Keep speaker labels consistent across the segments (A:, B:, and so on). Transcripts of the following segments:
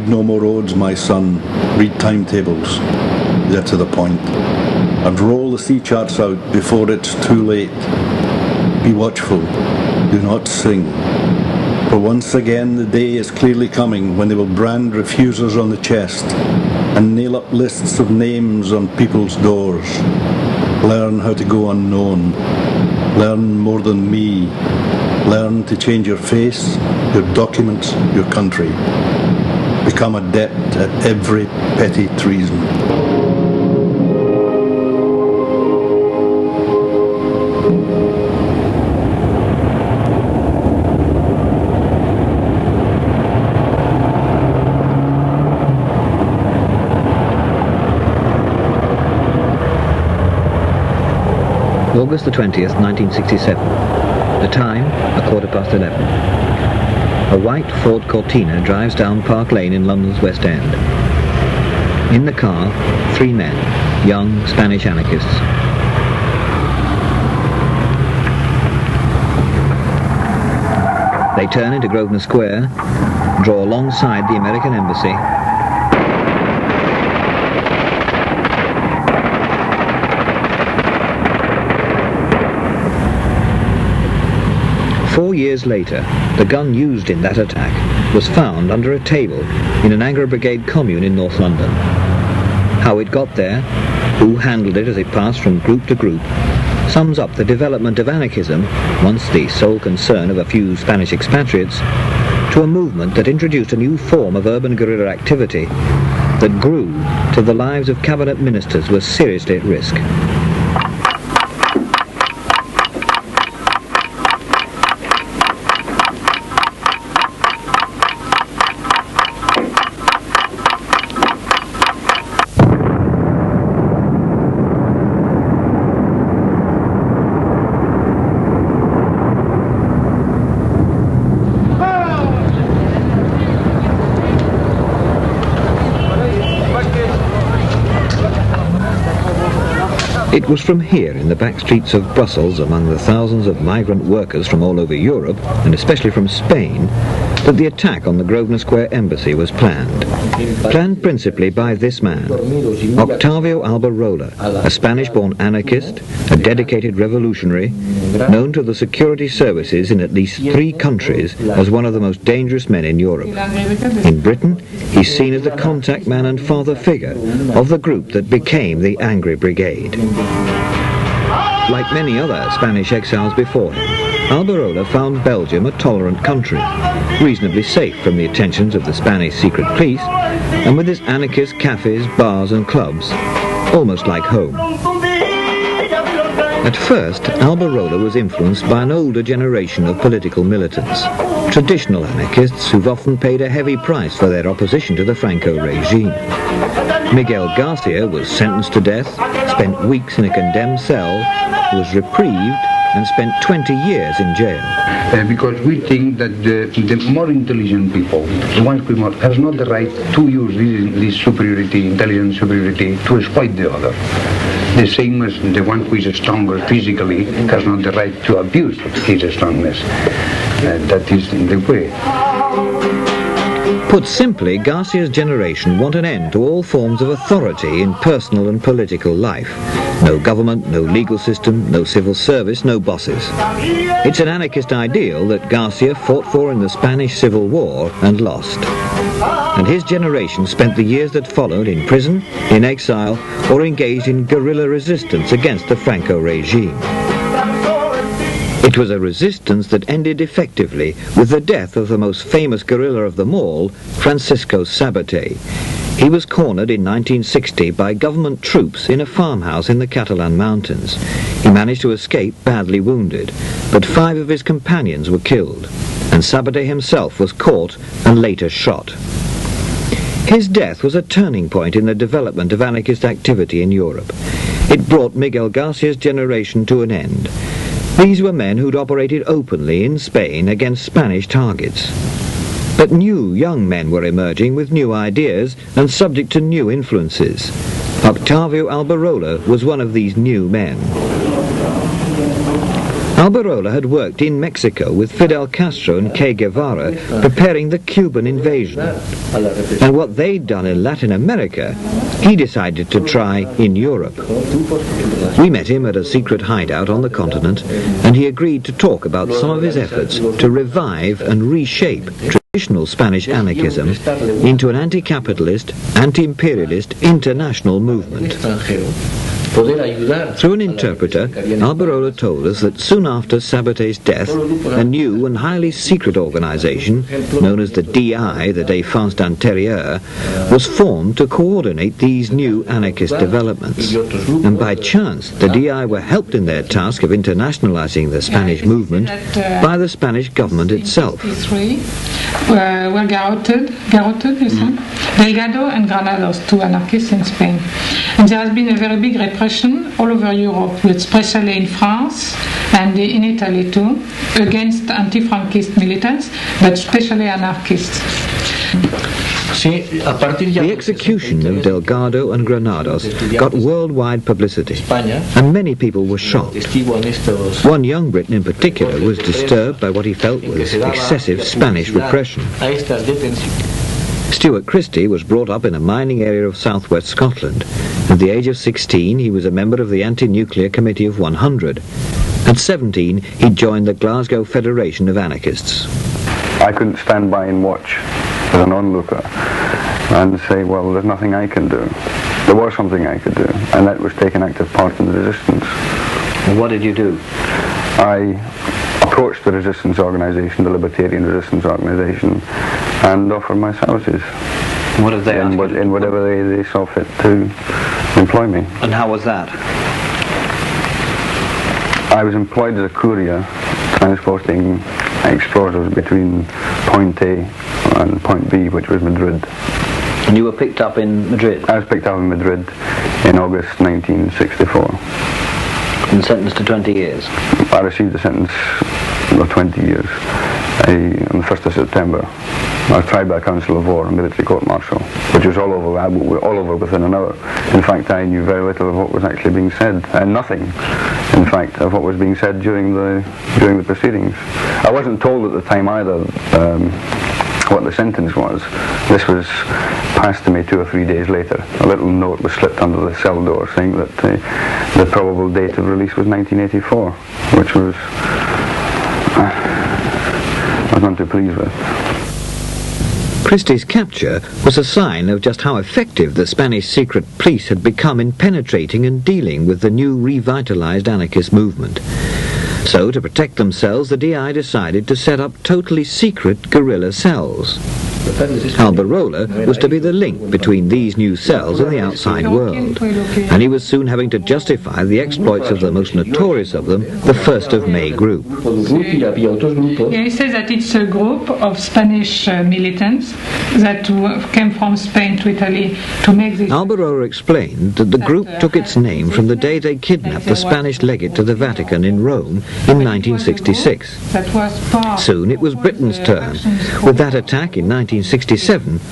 A: Read no more odes, my son, read timetables. They're to the point. And roll the sea charts out before it's too late. Be watchful, do not sing. For once again the day is clearly coming when they will brand refusers on the chest and nail up lists of names on people's doors. Learn how to go unknown. Learn more than me. Learn to change your face, your documents, your country. Become adept at every petty treason.
B: August the 20th, 1967. The time, 11:15. A white Ford Cortina drives down Park Lane in London's West End. In the car, 3 men, young Spanish anarchists. They turn into Grosvenor Square, draw alongside the American Embassy, 4 years later, the gun used in that attack was found under a table in an Angry Brigade commune in North London. How it got there, who handled it as it passed from group to group, sums up the development of anarchism, once the sole concern of a few Spanish expatriates, to a movement that introduced a new form of urban guerrilla activity that grew till the lives of cabinet ministers were seriously at risk. It was from here, in the back streets of Brussels, among the thousands of migrant workers from all over Europe, and especially from Spain, that the attack on the Grosvenor Square embassy was planned. Planned principally by this man, Octavio Alberola, a Spanish-born anarchist, a dedicated revolutionary, known to the security services in at least 3 countries as one of the most dangerous men in Europe. In Britain, he's seen as the contact man and father figure of the group that became the Angry Brigade. Like many other Spanish exiles before him, Alberola found Belgium a tolerant country, reasonably safe from the attentions of the Spanish secret police, and with its anarchist cafes, bars and clubs, almost like home. At first, Alberola was influenced by an older generation of political militants, traditional anarchists who've often paid a heavy price for their opposition to the Franco regime. Miguel Garcia was sentenced to death, spent weeks in a condemned cell, was reprieved, and spent 20 years in jail.
C: Because we think that the more intelligent people, the ones who have not the right to use this superiority, intelligent superiority, to exploit the other. The same as the one who is stronger physically has not the right to abuse his strongness. That is the way.
B: Put simply, Garcia's generation want an end to all forms of authority in personal and political life. No government, no legal system, no civil service, no bosses. It's an anarchist ideal that Garcia fought for in the Spanish Civil War and lost. And his generation spent the years that followed in prison, in exile, or engaged in guerrilla resistance against the Franco regime. It was a resistance that ended effectively with the death of the most famous guerrilla of them all, Francisco Sabaté. He was cornered in 1960 by government troops in a farmhouse in the Catalan mountains. He managed to escape badly wounded, but 5 of his companions were killed, and Sabaté himself was caught and later shot. His death was a turning point in the development of anarchist activity in Europe. It brought Miguel Garcia's generation to an end. These were men who'd operated openly in Spain against Spanish targets. But new young men were emerging with new ideas and subject to new influences. Octavio Alberola was one of these new men. Alberola Alberola had worked in Mexico with Fidel Castro and Che Guevara preparing the Cuban invasion. And what they'd done in Latin America, he decided to try in Europe. We met him at a secret hideout on the continent, and he agreed to talk about some of his efforts to revive and reshape traditional Spanish anarchism into an anti-capitalist, anti-imperialist international movement. Through an interpreter, Alberola told us that soon after Sabaté's death, a new and highly secret organization, known as the DI, the Défense d'Intérieur, was formed to coordinate these new anarchist developments. And by chance, the DI were helped in their task of internationalizing the Spanish movement by the Spanish government itself.
D: Were garroted, Delgado and Granados, two anarchists in Spain. And there has been a very big repression all over Europe, especially in France and in Italy too, against anti-Franquist militants, but especially anarchists.
B: The execution of Delgado and Granados got worldwide publicity, and many people were shocked. One young Briton in particular was disturbed by what he felt was excessive Spanish repression. Stuart Christie was brought up in a mining area of southwest Scotland. At the age of 16, he was a member of the Anti-Nuclear Committee of 100. At 17, he joined the Glasgow Federation of Anarchists.
E: I couldn't stand by and watch as an onlooker and say, well, there's nothing I can do. There was something I could do, and that was take an active part in the resistance.
B: And what did you do?
E: I approached the resistance organisation, the Libertarian Resistance Organisation, and offered my services.
B: What did they ask you to do?
E: In whatever they saw fit to employ me.
B: And how was that?
E: I was employed as a courier, transporting explosives between point A and point B, which was Madrid.
B: And you were picked up in Madrid?
E: I was picked up in Madrid in August 1964.
B: And sentenced to 20 years?
E: I received a sentence of 20 years on the 1st of September. I was tried by a council of war and military court-martial, which was all over within an hour. In fact, I knew very little of what was actually being said, and nothing, in fact, of what was being said during the proceedings. I wasn't told at the time either what the sentence was. This was passed to me 2 or 3 days later. A little note was slipped under the cell door saying that the probable date of release was 1984, which was I was none too pleased with.
B: Christie's capture was a sign of just how effective the Spanish secret police had become in penetrating and dealing with the new revitalized anarchist movement. So, to protect themselves, the DI decided to set up totally secret guerrilla cells. Alberola was to be the link between these new cells and the outside world, and he was soon having to justify the exploits of the most notorious of them, the 1st of May group.
D: Yeah, he says that it's a group of Spanish militants that came from Spain to Italy to make this...
B: Alberola explained that the group took its name from the day they kidnapped the Spanish legate to the Vatican in Rome in 1966. Soon it was Britain's turn, with that attack in 1967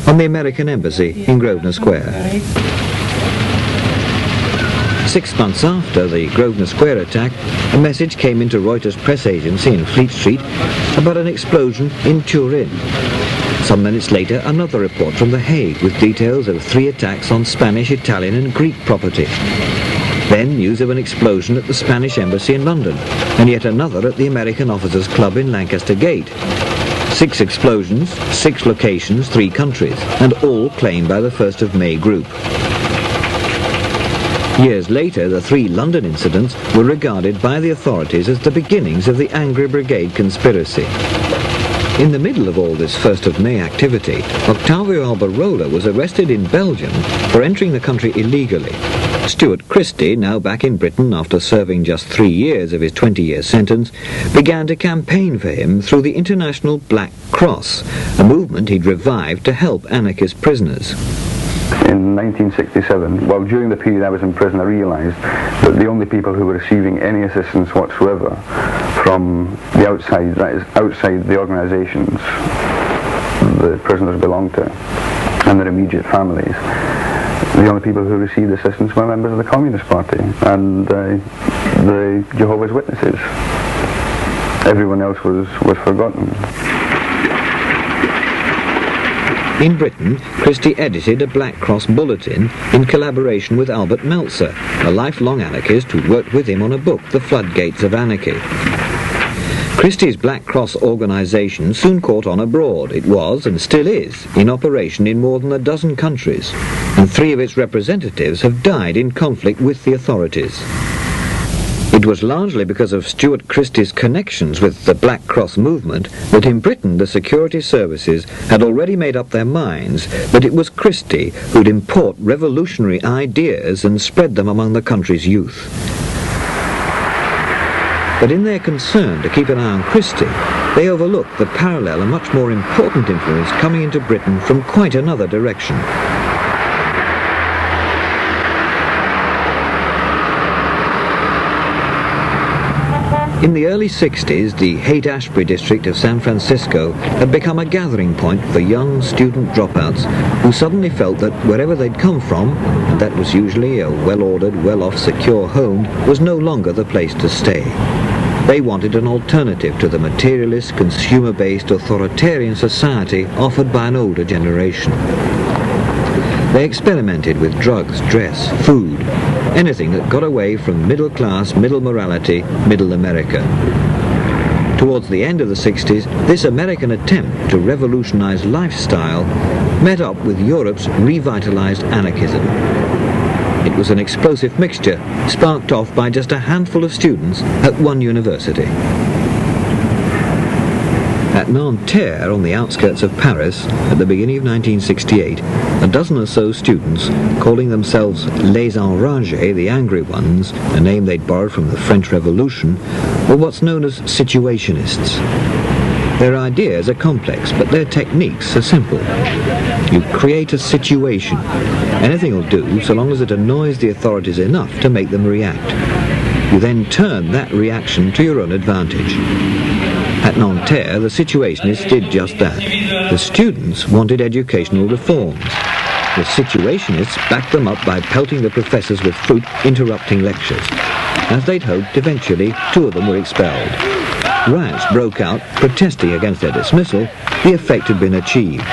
B: on the American Embassy in Grosvenor Square. 6 months after the Grosvenor Square attack, a message came into Reuters press agency in Fleet Street about an explosion in Turin. Some minutes later, another report from The Hague with details of 3 attacks on Spanish, Italian and Greek property. Then news of an explosion at the Spanish Embassy in London, and yet another at the American Officers Club in Lancaster Gate. 6 explosions, 6 locations, 3 countries, and all claimed by the 1st of May group. Years later, the 3 London incidents were regarded by the authorities as the beginnings of the Angry Brigade conspiracy. In the middle of all this 1st of May activity, Octavio Alberola was arrested in Belgium for entering the country illegally. Stuart Christie, now back in Britain after serving just 3 years of his 20-year sentence, began to campaign for him through the International Black Cross, a movement he'd revived to help anarchist prisoners.
E: In 1967, well, during the period I was in prison, I realised that the only people who were receiving any assistance whatsoever from the outside, that is, outside the organisations the prisoners belonged to, and their immediate families, the only people who received assistance were members of the Communist Party and the Jehovah's Witnesses. everyone else was forgotten.
B: In Britain, Christie edited a Black Cross bulletin in collaboration with Albert Meltzer, a lifelong anarchist who worked with him on a book, The Floodgates of Anarchy. Christie's Black Cross organisation soon caught on abroad. It was, and still is, in operation in more than a dozen countries, and 3 of its representatives have died in conflict with the authorities. It was largely because of Stuart Christie's connections with the Black Cross movement that in Britain the security services had already made up their minds that it was Christie who'd import revolutionary ideas and spread them among the country's youth. But in their concern to keep an eye on Christie, they overlooked the parallel and much more important influence coming into Britain from quite another direction. In the early 60s, the Haight-Ashbury district of San Francisco had become a gathering point for young student dropouts who suddenly felt that wherever they'd come from, and that was usually a well-ordered, well-off, secure home, was no longer the place to stay. They wanted an alternative to the materialist, consumer-based, authoritarian society offered by an older generation. They experimented with drugs, dress, food, anything that got away from middle class, middle morality, middle America. Towards the end of the 60s, this American attempt to revolutionize lifestyle met up with Europe's revitalized anarchism. It was an explosive mixture, sparked off by just a handful of students at one university. At Nanterre, on the outskirts of Paris, at the beginning of 1968, a dozen or so students, calling themselves Les Enragés, the Angry Ones, a name they'd borrowed from the French Revolution, were what's known as situationists. Their ideas are complex, but their techniques are simple. You create a situation. Anything will do, so long as it annoys the authorities enough to make them react. You then turn that reaction to your own advantage. At Nanterre, the situationists did just that. The students wanted educational reforms. The situationists backed them up by pelting the professors with fruit, interrupting lectures. As they'd hoped, eventually, 2 of them were expelled. Riots broke out, protesting against their dismissal. The effect had been achieved.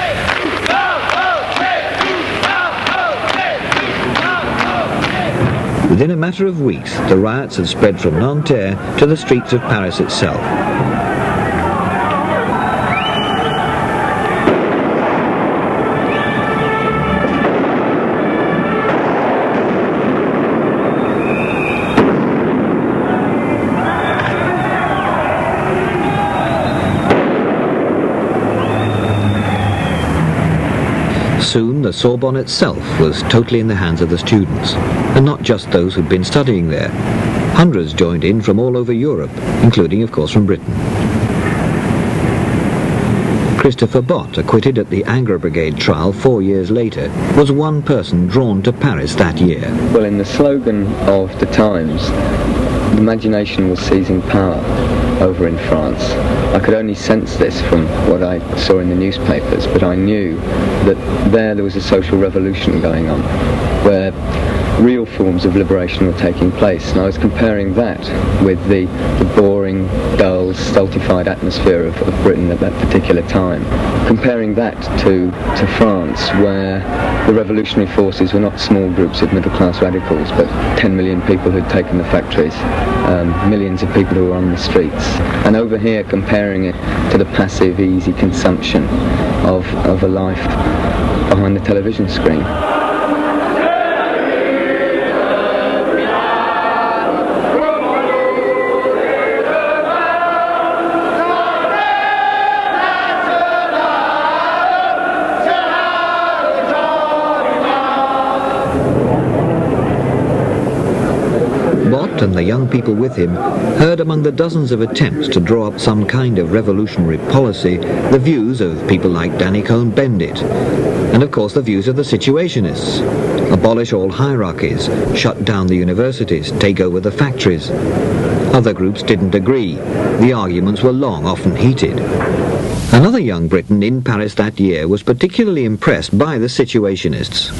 B: Within a matter of weeks, the riots had spread from Nanterre to the streets of Paris itself. Soon, the Sorbonne itself was totally in the hands of the students, and not just those who'd been studying there. Hundreds joined in from all over Europe, including, of course, from Britain. Christopher Bott, acquitted at the Anger Brigade trial 4 years later, was one person drawn to Paris that year.
F: Well, in the slogan of the times, imagination was seizing power over in France. I could only sense this from what I saw in the newspapers, but I knew that there was a social revolution going on, where real forms of liberation were taking place. And I was comparing that with the boring, dull, stultified atmosphere of Britain at that particular time. Comparing that to France, where the revolutionary forces were not small groups of middle-class radicals, but 10 million people who'd taken the factories, millions of people who were on the streets. And over here, comparing it to the passive, easy consumption of a life behind the television screen.
B: And the young people with him heard among the dozens of attempts to draw up some kind of revolutionary policy the views of people like Danny Cohn-Bendit, and of course the views of the situationists. Abolish all hierarchies, shut down the universities, take over the factories. Other groups didn't agree. The arguments were long, often heated. Another young Briton in Paris that year was particularly impressed by the situationists.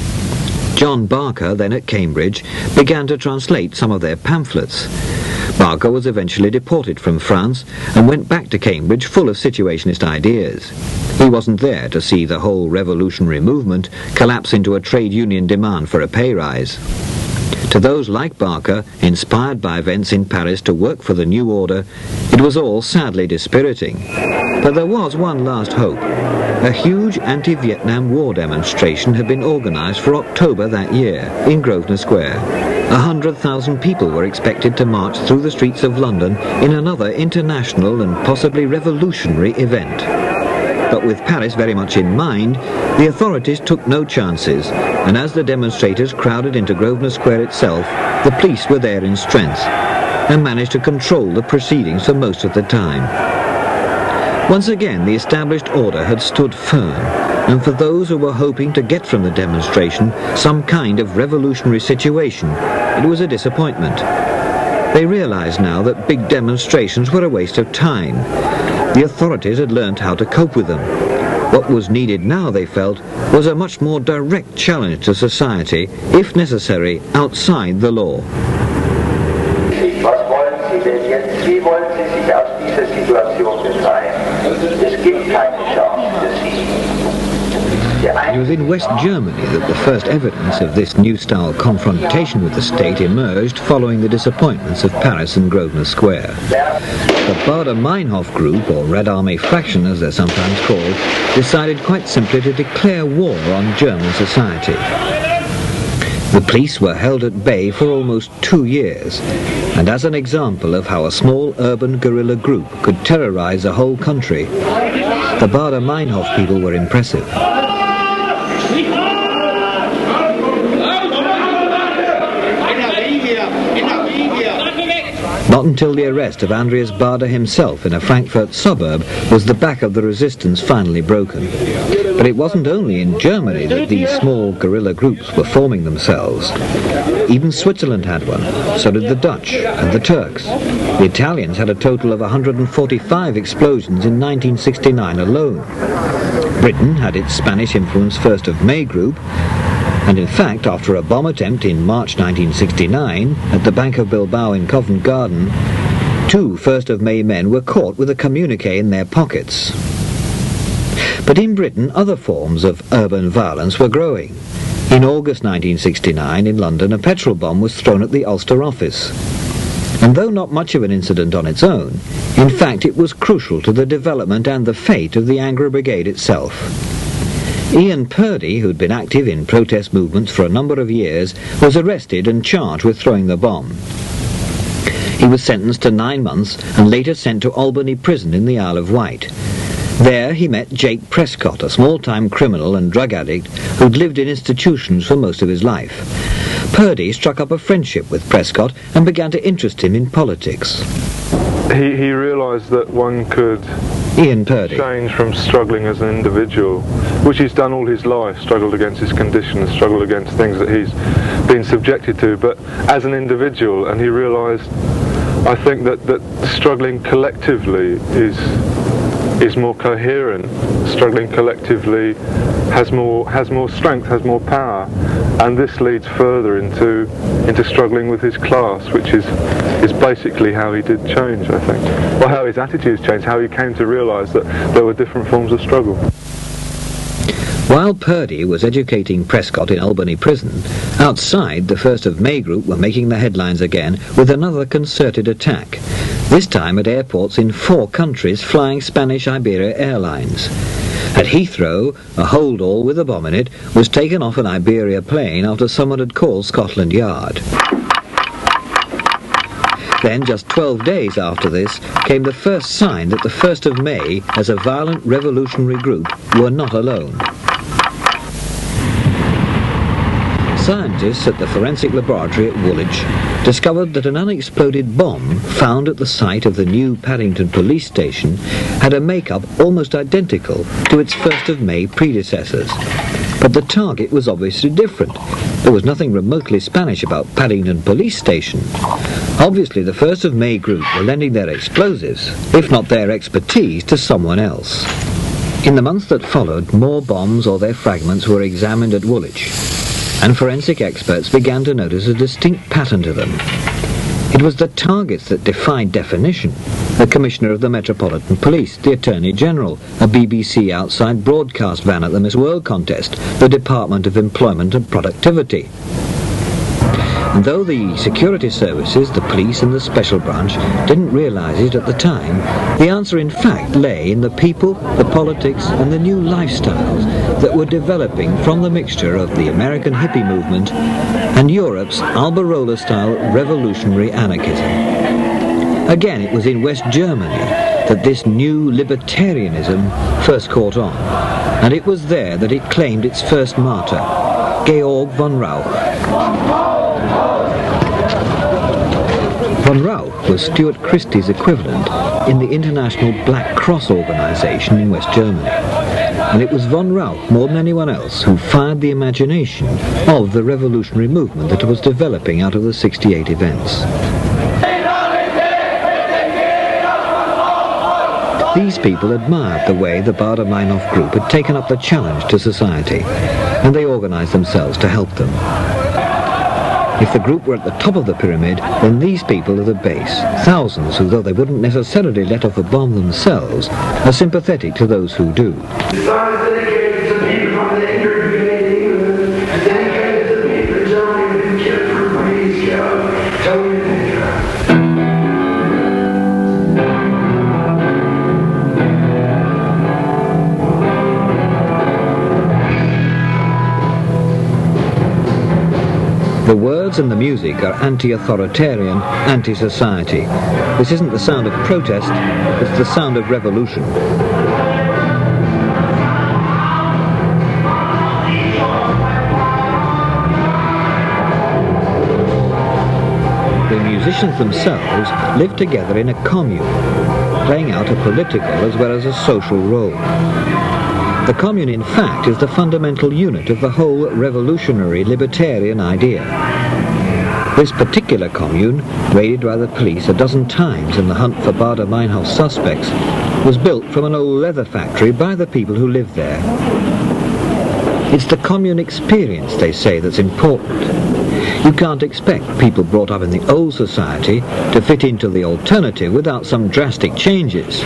B: John Barker, then at Cambridge, began to translate some of their pamphlets. Barker was eventually deported from France and went back to Cambridge full of situationist ideas. He wasn't there to see the whole revolutionary movement collapse into a trade union demand for a pay rise. To those like Barker, inspired by events in Paris to work for the new order, it was all sadly dispiriting. But there was one last hope. A huge anti-Vietnam War demonstration had been organised for October that year in Grosvenor Square. 100,000 people were expected to march through the streets of London in another international and possibly revolutionary event. But with Paris very much in mind, the authorities took no chances, and as the demonstrators crowded into Grosvenor Square itself, the police were there in strength and managed to control the proceedings for most of the time. Once again, the established order had stood firm, and for those who were hoping to get from the demonstration some kind of revolutionary situation, it was a disappointment. They realized now that big demonstrations were a waste of time. The authorities had learned how to cope with them. What was needed now, they felt, was a much more direct challenge to society, if necessary, outside the law.
G: Was wollen Sie denn jetzt? Wie wollen Sie sich aus dieser Situation befreien? Es gibt keine Chance für Sie.
B: It was in West Germany that the first evidence of this new-style confrontation with the state emerged following the disappointments of Paris and Grosvenor Square. The Baader-Meinhof group, or Red Army faction as they're sometimes called, decided quite simply to declare war on German society. The police were held at bay for almost 2 years, and as an example of how a small urban guerrilla group could terrorize a whole country, the Baader-Meinhof people were impressive. Not until the arrest of Andreas Baader himself in a Frankfurt suburb was the back of the resistance finally broken. But it wasn't only in Germany that these small guerrilla groups were forming themselves. Even Switzerland had one, so did the Dutch and the Turks. The Italians had a total of 145 explosions in 1969 alone. Britain had its Spanish-influenced 1st of May group, and in fact, after a bomb attempt in March 1969 at the Bank of Bilbao in Covent Garden, 2 1st of May men were caught with a communique in their pockets. But in Britain, other forms of urban violence were growing. In August 1969, in London, a petrol bomb was thrown at the Ulster office. And though not much of an incident on its own, in fact it was crucial to the development and the fate of the Anglo Brigade itself. Ian Purdy, who'd been active in protest movements for a number of years, was arrested and charged with throwing the bomb. He was sentenced to 9 months and later sent to Albany Prison in the Isle of Wight. There he met Jake Prescott, a small-time criminal and drug addict who'd lived in institutions for most of his life. Purdy struck up a friendship with Prescott and began to interest him in politics.
H: He realised that one could
B: Ian Purdy.
H: change from struggling as an individual, which he's done all his life, struggled against his conditions, struggled against things that he's been subjected to, but as an individual, and he realised, I think, that struggling collectively is more coherent. Struggling collectively has more strength, has more power, and this leads further into struggling with his class, which is basically how he did change, I think, or how his attitudes changed, how he came to realise that there were different forms of struggle.
B: While Purdy was educating Prescott in Albany Prison, outside the 1st of May group were making the headlines again with another concerted attack, this time at airports in 4 countries flying Spanish Iberia Airlines. At Heathrow, a hold-all with a bomb in it was taken off an Iberia plane after someone had called Scotland Yard. Then, just 12 days after this, came the first sign that the 1st of May, as a violent revolutionary group, were not alone. Scientists at the forensic laboratory at Woolwich discovered that an unexploded bomb found at the site of the new Paddington police station had a makeup almost identical to its 1st of May predecessors. But the target was obviously different. There was nothing remotely Spanish about Paddington police station. Obviously the 1st of May group were lending their explosives, if not their expertise, to someone else. In the months that followed, more bombs or their fragments were examined at Woolwich, and forensic experts began to notice a distinct pattern to them. It was the targets that defied definition. The Commissioner of the Metropolitan Police, the Attorney General, a BBC outside broadcast van at the Miss World contest, the Department of Employment and Productivity. And though the security services, the police and the special branch didn't realise it at the time, the answer in fact lay in the people, the politics and the new lifestyles that were developing from the mixture of the American hippie movement and Europe's Alberola-style revolutionary anarchism. Again, it was in West Germany that this new libertarianism first caught on, and it was there that it claimed its first martyr, Georg von Rauch. Von Rauch was Stuart Christie's equivalent in the International Black Cross organisation in West Germany. And it was von Rauch, more than anyone else, who fired the imagination of the revolutionary movement that was developing out of the '68 events. These people admired the way the Baader-Meinhof group had taken up the challenge to society, and they organised themselves to help them. If the group were at the top of the pyramid, then these people are the base. Thousands who, though they wouldn't necessarily let off a bomb themselves, are sympathetic to those who do.
I: Dedicated to people from the Brigade, dedicated to people in Germany who've been killed for police, Tony
B: The words and the music are anti-authoritarian, anti-society. This isn't the sound of protest, it's the sound of revolution. The musicians themselves live together in a commune, playing out a political as well as a social role. The commune, in fact, is the fundamental unit of the whole revolutionary libertarian idea. This particular commune, raided by the police a dozen times in the hunt for Baader-Meinhof suspects, was built from an old leather factory by the people who lived there. It's the commune experience, they say, that's important. You can't expect people brought up in the old society to fit into the alternative without some drastic changes.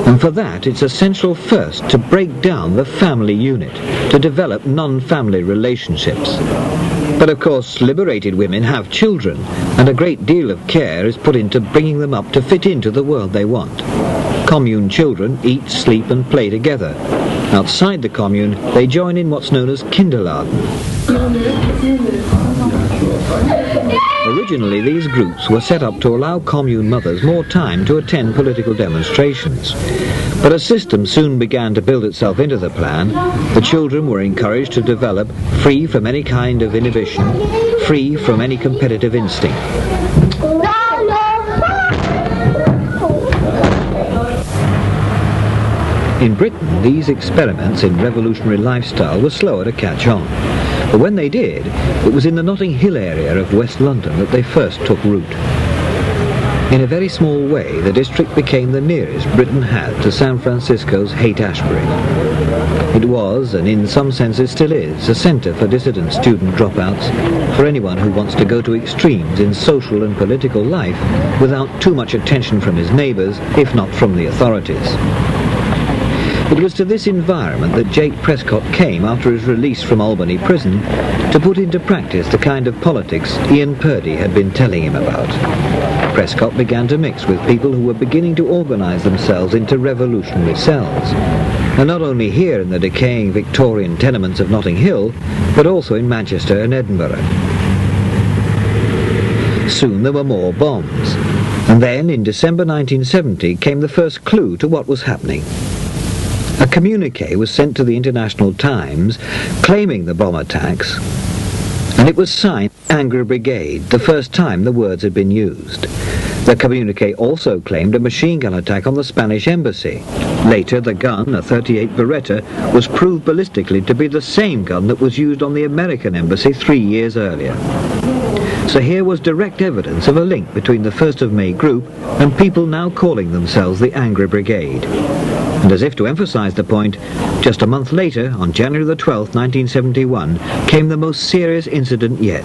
B: And for that, it's essential first to break down the family unit, to develop non-family relationships. But of course, liberated women have children, and a great deal of care is put into bringing them up to fit into the world they want. Commune children eat, sleep and play together. Outside the commune, they join in what's known as Kinderladen. Originally, these groups were set up to allow commune mothers more time to attend political demonstrations. But a system soon began to build itself into the plan. The children were encouraged to develop free from any kind of inhibition, free from any competitive instinct. In Britain, these experiments in revolutionary lifestyle were slower to catch on. But when they did, it was in the Notting Hill area of West London that they first took root. In a very small way, the district became the nearest Britain had to San Francisco's Haight-Ashbury. It was, and in some senses still is, a centre for dissident student dropouts, for anyone who wants to go to extremes in social and political life without too much attention from his neighbours, if not from the authorities. It was to this environment that Jake Prescott came after his release from Albany prison to put into practice the kind of politics Ian Purdy had been telling him about. Prescott began to mix with people who were beginning to organise themselves into revolutionary cells, and not only here in the decaying Victorian tenements of Notting Hill, but also in Manchester and Edinburgh. Soon there were more bombs, and then in December 1970 came the first clue to what was happening. A communique was sent to the International Times claiming the bomb attacks, and it was signed Angry Brigade, the first time the words had been used. The communique also claimed a machine gun attack on the Spanish embassy. Later, the gun, a .38 Beretta, was proved ballistically to be the same gun that was used on the American embassy 3 years earlier. So here was direct evidence of a link between the 1st of May group and people now calling themselves the Angry Brigade. And as if to emphasise the point, just a month later, on January the 12th, 1971, came the most serious incident yet.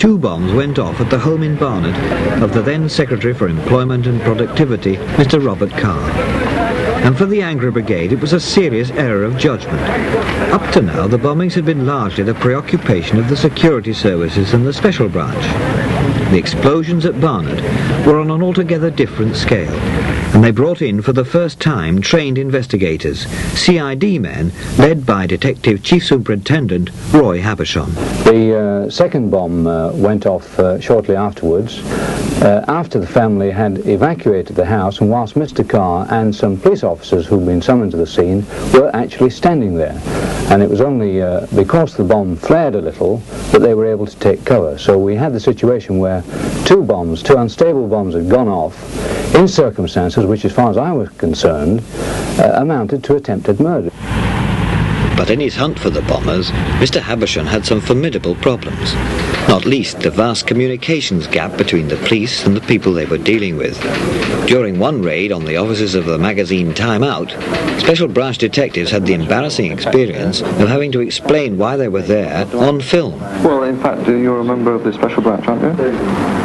B: 2 bombs went off at the home in Barnet of the then Secretary for Employment and Productivity, Mr. Robert Carr. And for the Angry Brigade, it was a serious error of judgment. Up to now, the bombings had been largely the preoccupation of the security services and the special branch. The explosions at Barnet were on an altogether different scale, and they brought in for the first time trained investigators, CID men led by Detective Chief Superintendent Roy Habershon.
J: The second bomb went off shortly afterwards, after the family had evacuated the house, and whilst Mr. Carr and some police officers who'd been summoned to the scene were actually standing there. And it was only because the bomb flared a little that they were able to take cover. So we had the situation where 2 unstable bombs had gone off in circumstances which, as far as I was concerned, amounted to attempted murder.
B: But in his hunt for the bombers, Mr. Habershon had some formidable problems, not least the vast communications gap between the police and the people they were dealing with. During one raid on the offices of the magazine Time Out, special branch detectives had the embarrassing experience of having to explain why they were there on film.
E: Well, in fact, you're a member of the special branch, aren't you?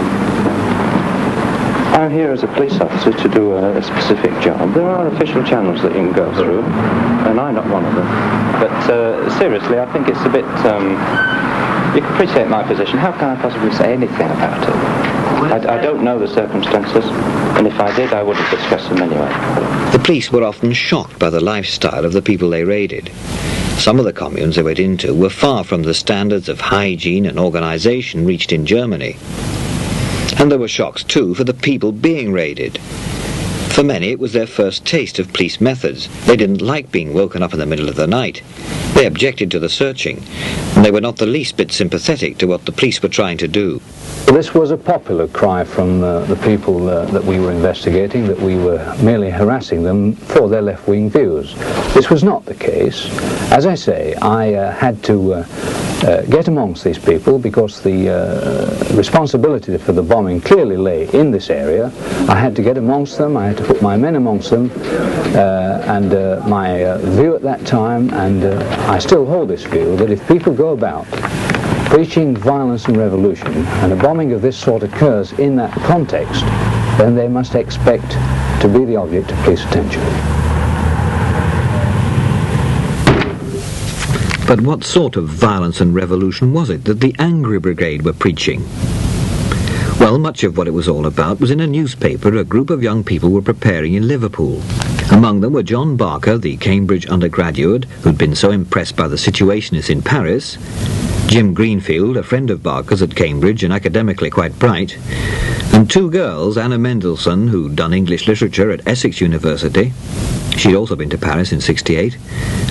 E: I'm here as a police officer to do a specific job. There are official channels that you can go through, and I'm not one of them. But seriously, I think it's a bit... you can appreciate my position. How can I possibly say anything about it? I don't know the circumstances, and if I did, I wouldn't discuss them anyway.
B: The police were often shocked by the lifestyle of the people they raided. Some of the communes they went into were far from the standards of hygiene and organisation reached in Germany. And there were shocks too for the people being raided. For many it was their first taste of police methods. They didn't like being woken up in the middle of the night. They objected to the searching, and they were not the least bit sympathetic to what the police were trying to do.
J: This was a popular cry from the people that we were investigating, that we were merely harassing them for their left-wing views. This was not the case. As I say, I had to get amongst these people because the responsibility for the bombing clearly lay in this area. I had to get amongst them, I had to put my men amongst them, and my view at that time, and I still hold this view, that if people go about preaching violence and revolution, and a bombing of this sort occurs in that context, then they must expect to be the object of police attention.
B: But what sort of violence and revolution was it that the Angry Brigade were preaching? Well, much of what it was all about was in a newspaper a group of young people were preparing in Liverpool. Among them were John Barker, the Cambridge undergraduate who'd been so impressed by the Situationists in Paris, Jim Greenfield, a friend of Barker's at Cambridge and academically quite bright, and 2 girls, Anna Mendelssohn, who'd done English literature at Essex University, she'd also been to Paris in '68,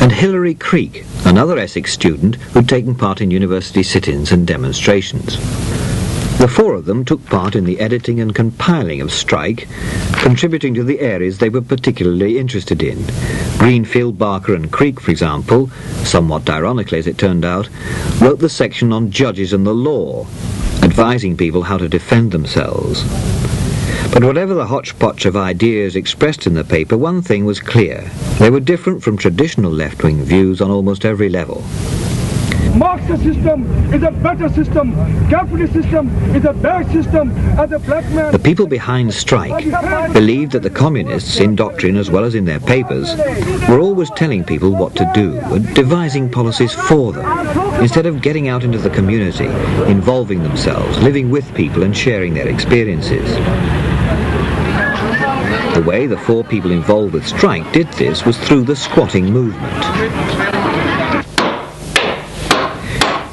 B: and Hilary Creek, another Essex student who'd taken part in university sit-ins and demonstrations. The 4 of them took part in the editing and compiling of Strike, contributing to the areas they were particularly interested in. Greenfield, Barker and Creek, for example, somewhat ironically as it turned out, wrote the section on judges and the law, advising people how to defend themselves. But whatever the hodgepodge of ideas expressed in the paper, one thing was clear. They were different from traditional left-wing views on almost every level.
K: Marxist system is a better system. Capitalist system is a bad system. As a black man...
B: The people behind Strike believed that the communists, in doctrine as well as in their papers, were always telling people what to do and devising policies for them, instead of getting out into the community, involving themselves, living with people and sharing their experiences. The way the 4 people involved with Strike did this was through the squatting movement.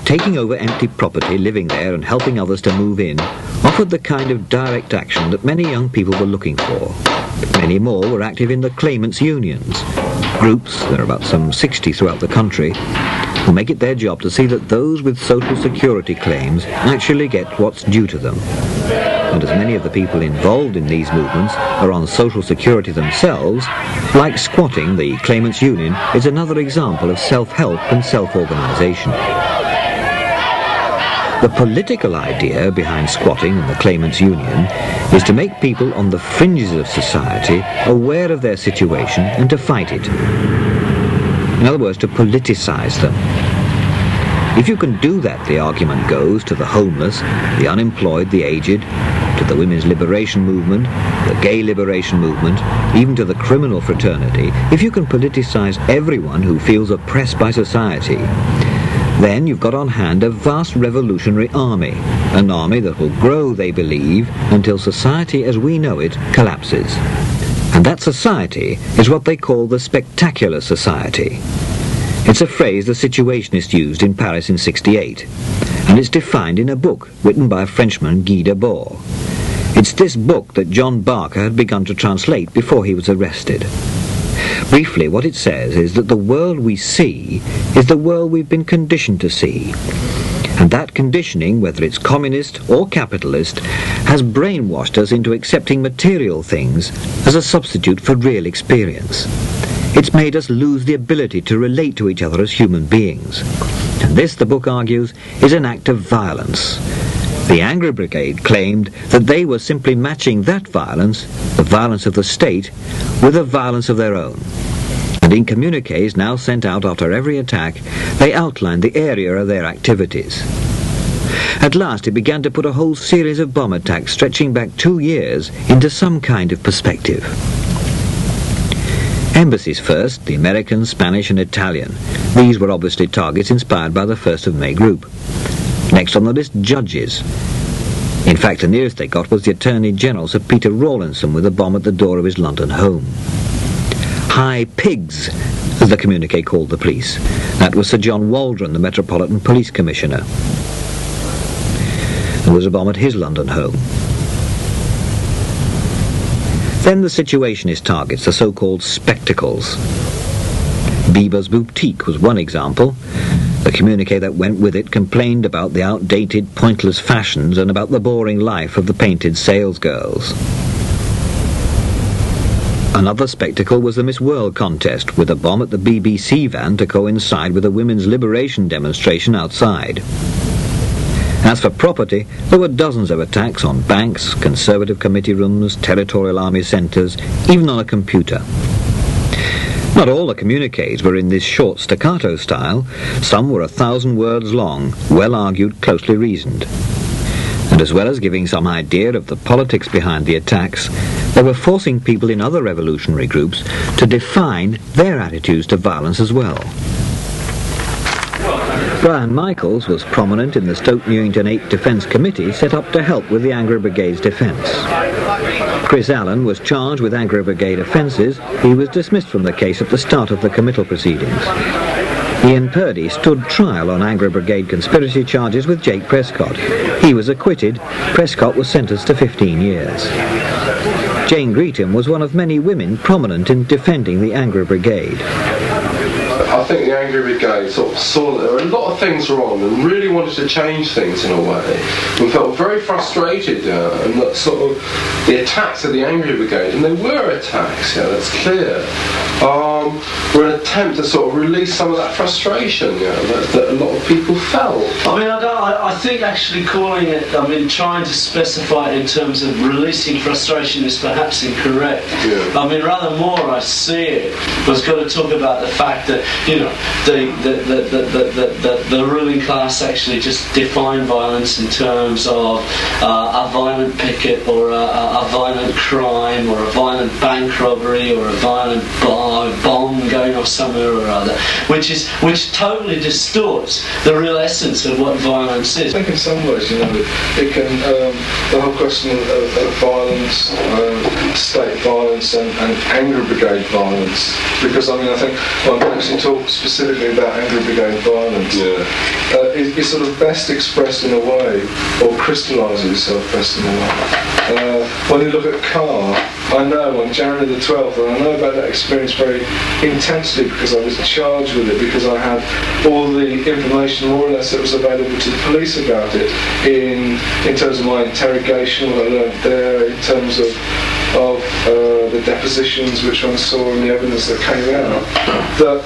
B: Taking over empty property, living there and helping others to move in offered the kind of direct action that many young people were looking for. Many more were active in the claimants' unions, groups, there are about some 60 throughout the country, who make it their job to see that those with social security claims actually get what's due to them. And as many of the people involved in these movements are on social security themselves, like squatting, the claimants' union is another example of self-help and self-organisation. The political idea behind squatting and the claimants' union is to make people on the fringes of society aware of their situation and to fight it. In other words, to politicise them. If you can do that, the argument goes, to the homeless, the unemployed, the aged, to the women's liberation movement, the gay liberation movement, even to the criminal fraternity, if you can politicize everyone who feels oppressed by society, then you've got on hand a vast revolutionary army, an army that will grow, they believe, until society as we know it collapses. And that society is what they call the spectacular society. It's a phrase the Situationists used in Paris in '68, and it's defined in a book written by a Frenchman, Guy Debord. It's this book that John Barker had begun to translate before he was arrested. Briefly, what it says is that the world we see is the world we've been conditioned to see. And that conditioning, whether it's communist or capitalist, has brainwashed us into accepting material things as a substitute for real experience. It's made us lose the ability to relate to each other as human beings. And this, the book argues, is an act of violence. The Angry Brigade claimed that they were simply matching that violence, the violence of the state, with a violence of their own. And in communiques now sent out after every attack, they outlined the area of their activities. At last it began to put a whole series of bomb attacks stretching back 2 years into some kind of perspective. Embassies first, the American, Spanish and Italian. These were obviously targets inspired by the 1st of May group. Next on the list, judges. In fact, the nearest they got was the Attorney General, Sir Peter Rawlinson, with a bomb at the door of his London home. High pigs, as the communique called the police. That was Sir John Waldron, the Metropolitan Police Commissioner. There was a bomb at his London home. Then the Situationist targets, the so-called spectacles. Bieber's Boutique was one example. The communique that went with it complained about the outdated, pointless fashions and about the boring life of the painted salesgirls. Another spectacle was the Miss World contest, with a bomb at the BBC van to coincide with a women's liberation demonstration outside. As for property, there were dozens of attacks on banks, Conservative committee rooms, territorial army centres, even on a computer. Not all the communiques were in this short staccato style. Some were 1,000 words long, well argued, closely reasoned. And as well as giving some idea of the politics behind the attacks, they were forcing people in other revolutionary groups to define their attitudes to violence as well. Brian Michaels was prominent in the Stoke Newington 8 Defence Committee set up to help with the Angry Brigade's defence. Chris Allen was charged with Angry Brigade offences. He was dismissed from the case at the start of the committal proceedings. Ian Purdy stood trial on Angry Brigade conspiracy charges with Jake Prescott. He was acquitted. Prescott was sentenced to 15 years. Jane Greetham was one of many women prominent in defending the Angry Brigade.
L: I think the Angry Brigade sort of saw that there were a lot of things wrong and really wanted to change things in a way. We felt very frustrated and that sort of the attacks of the Angry Brigade, and they were attacks, yeah, that's clear, were an attempt to sort of release some of that frustration, yeah, that a lot of people felt.
M: I mean, I think actually calling it, trying to specify it in terms of releasing frustration is perhaps incorrect.
L: Yeah.
M: I mean, rather more I see it was got to talk about the fact that, you know, the ruling class actually just define violence in terms of a violent picket or a violent crime or a violent bank robbery or a violent bomb going off somewhere or other, which totally distorts the real essence of what violence is.
N: I think in some ways, you know, it can, the whole question of violence, state violence and Angry Brigade violence, because I mean I think one can actually talk specifically about Angry Brigade violence, is sort of best expressed in a way, or crystallises itself best in a way. When you look at Car, I know on January the 12th, and I know about that experience very intensely because I was charged with it, because I had all the information more or less that was available to the police about it in terms of my interrogation, what I learned there, in terms of the depositions which one saw and the evidence that came out, that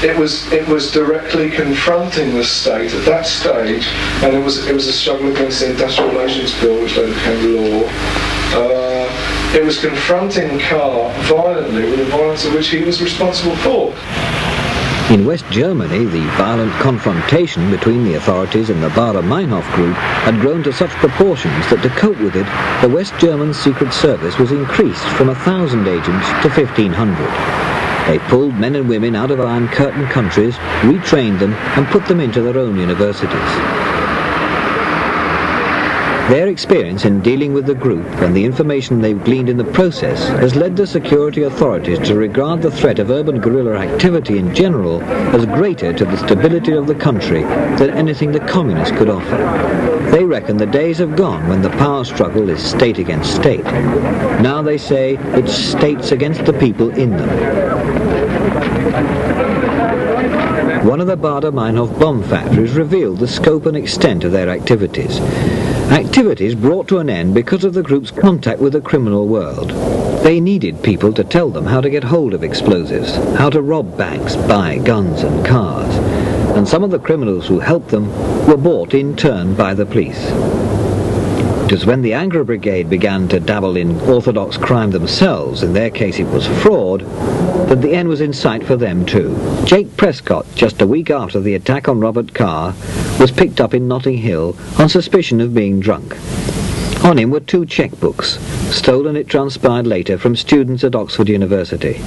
N: it was directly confronting the state at that stage, and it was a struggle against the Industrial Relations Bill, which later became law. It was confronting Carr violently with the violence of which he was responsible for.
B: In West Germany, the violent confrontation between the authorities and the Baader-Meinhof group had grown to such proportions that to cope with it, the West German Secret Service was increased from 1,000 agents to 1,500. They pulled men and women out of Iron Curtain countries, retrained them and put them into their own universities. Their experience in dealing with the group and the information they've gleaned in the process has led the security authorities to regard the threat of urban guerrilla activity in general as greater to the stability of the country than anything the communists could offer. They reckon the days have gone when the power struggle is state against state. Now they say it's states against the people in them. One of the Baader-Meinhof bomb factories revealed the scope and extent of their activities. Activities brought to an end because of the group's contact with the criminal world. They needed people to tell them how to get hold of explosives, how to rob banks, buy guns and cars. And some of the criminals who helped them were bought in turn by the police. It was when the Angler Brigade began to dabble in orthodox crime themselves, in their case it was fraud, that the end was in sight for them too. Jake Prescott, just a week after the attack on Robert Carr, was picked up in Notting Hill on suspicion of being drunk. On him were 2 checkbooks, stolen, it transpired later, from students at Oxford University.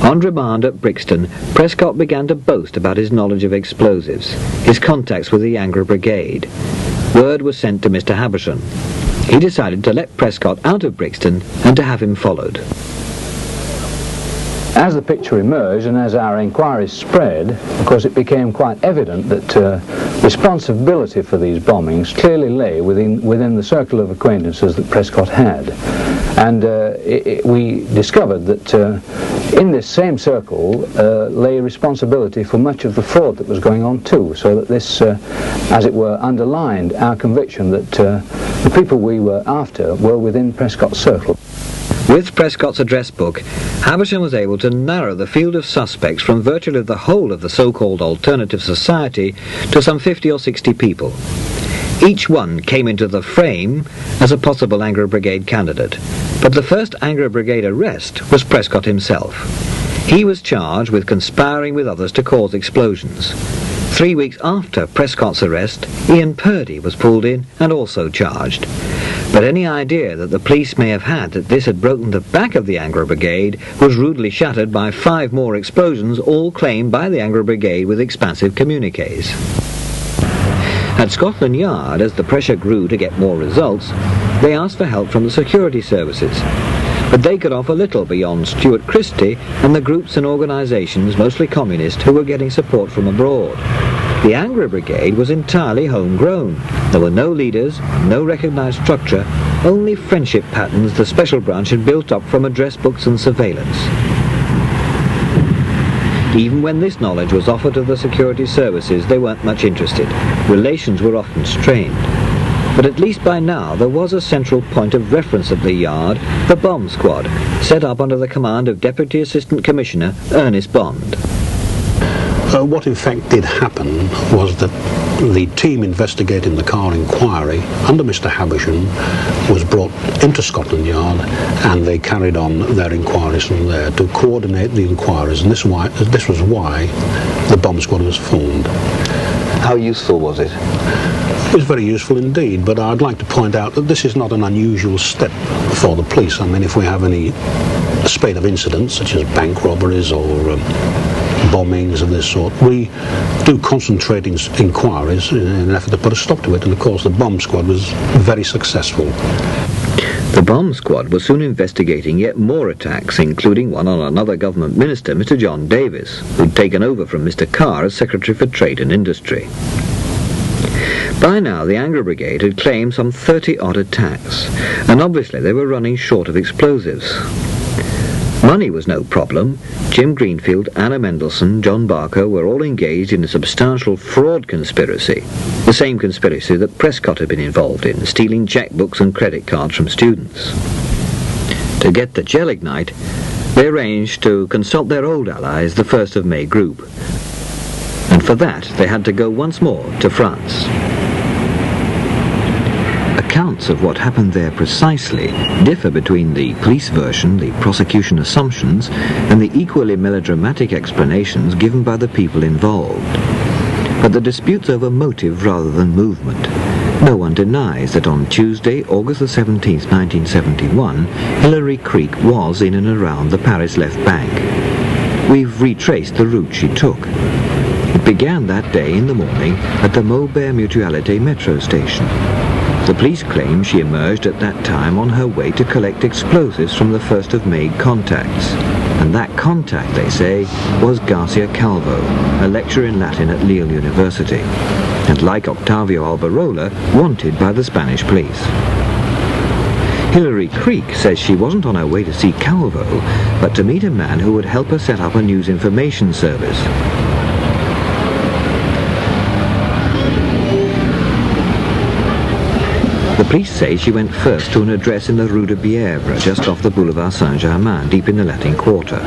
B: On remand at Brixton, Prescott began to boast about his knowledge of explosives, his contacts with the Angler Brigade. Word was sent to Mr. Habersham. He decided to let Prescott out of Brixton and to have him followed.
J: As the picture emerged and as our inquiries spread, of course it became quite evident that responsibility for these bombings clearly lay within the circle of acquaintances that Prescott had. And we discovered that in this same circle lay responsibility for much of the fraud that was going on too, so that this, as it were, underlined our conviction that the people we were after were within Prescott's circle.
B: With Prescott's address book, Habersham was able to narrow the field of suspects from virtually the whole of the so-called alternative society to some 50 or 60 people. Each one came into the frame as a possible Angler Brigade candidate, but the first Angler Brigade arrest was Prescott himself. He was charged with conspiring with others to cause explosions. 3 weeks after Prescott's arrest, Ian Purdy was pulled in and also charged. But any idea that the police may have had that this had broken the back of the Angler Brigade was rudely shattered by 5 more explosions, all claimed by the Angler Brigade with expansive communiques. At Scotland Yard, as the pressure grew to get more results, they asked for help from the security services. But they could offer little beyond Stuart Christie and the groups and organisations, mostly communist, who were getting support from abroad. The Angler Brigade was entirely homegrown. There were no leaders, no recognised structure, only friendship patterns the special branch had built up from address books and surveillance. Even when this knowledge was offered to the security services, they weren't much interested. Relations were often strained. But at least by now there was a central point of reference at the Yard, the bomb squad, set up under the command of Deputy Assistant Commissioner Ernest Bond.
O: What in fact did happen was that the team investigating the Carr inquiry under Mr. Habersham was brought into Scotland Yard, and they carried on their inquiries from there to coordinate the inquiries, and this was why the bomb squad was formed.
A: How useful was it?
O: It was very useful indeed, but I'd like to point out that this is not an unusual step for the police. I mean, if we have any spate of incidents such as bank robberies or bombings of this sort, we do concentrating inquiries in an effort to put a stop to it, and of course the bomb squad was very successful.
B: The bomb squad was soon investigating yet more attacks, including one on another government minister, Mr. John Davis, who'd taken over from Mr. Carr as Secretary for Trade and Industry. By now the Angler Brigade had claimed some 30-odd attacks, and obviously they were running short of explosives. Money was no problem. Jim Greenfield, Anna Mendelsohn, John Barker were all engaged in a substantial fraud conspiracy, the same conspiracy that Prescott had been involved in, stealing checkbooks and credit cards from students. To get the gelignite, they arranged to consult their old allies, the 1st of May group, and for that they had to go once more to France. A accounts of what happened there precisely differ between the police version, the prosecution assumptions, and the equally melodramatic explanations given by the people involved. But the dispute's over motive rather than movement. No one denies that on Tuesday, August the 17th, 1971, Hilary Creek was in and around the Paris left bank. We've retraced the route she took. It began that day in the morning at the Maubert Mutualité metro station. The police claim she emerged at that time on her way to collect explosives from the first of May contacts. And that contact, they say, was Garcia Calvo, a lecturer in Latin at Lille University, and like Octavio Alberola, wanted by the Spanish police. Hilary Creek says she wasn't on her way to see Calvo, but to meet a man who would help her set up a news information service. The police say she went first to an address in the Rue de Bièvre, just off the Boulevard Saint-Germain, deep in the Latin Quarter.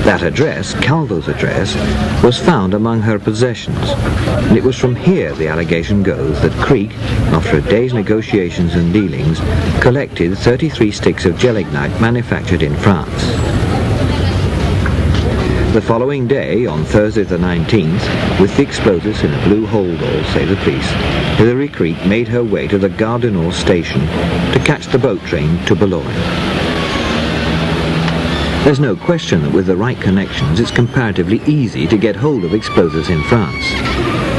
B: That address, Calvo's address, was found among her possessions, and it was from here, the allegation goes, that Creek, after a day's negotiations and dealings, collected 33 sticks of gelignite manufactured in France. The following day, on Thursday the 19th, with the explosives in a blue holdall, say the police, Hilary Creek made her way to the Gare du Nord station to catch the boat train to Boulogne. There's no question that with the right connections it's comparatively easy to get hold of explosives in France.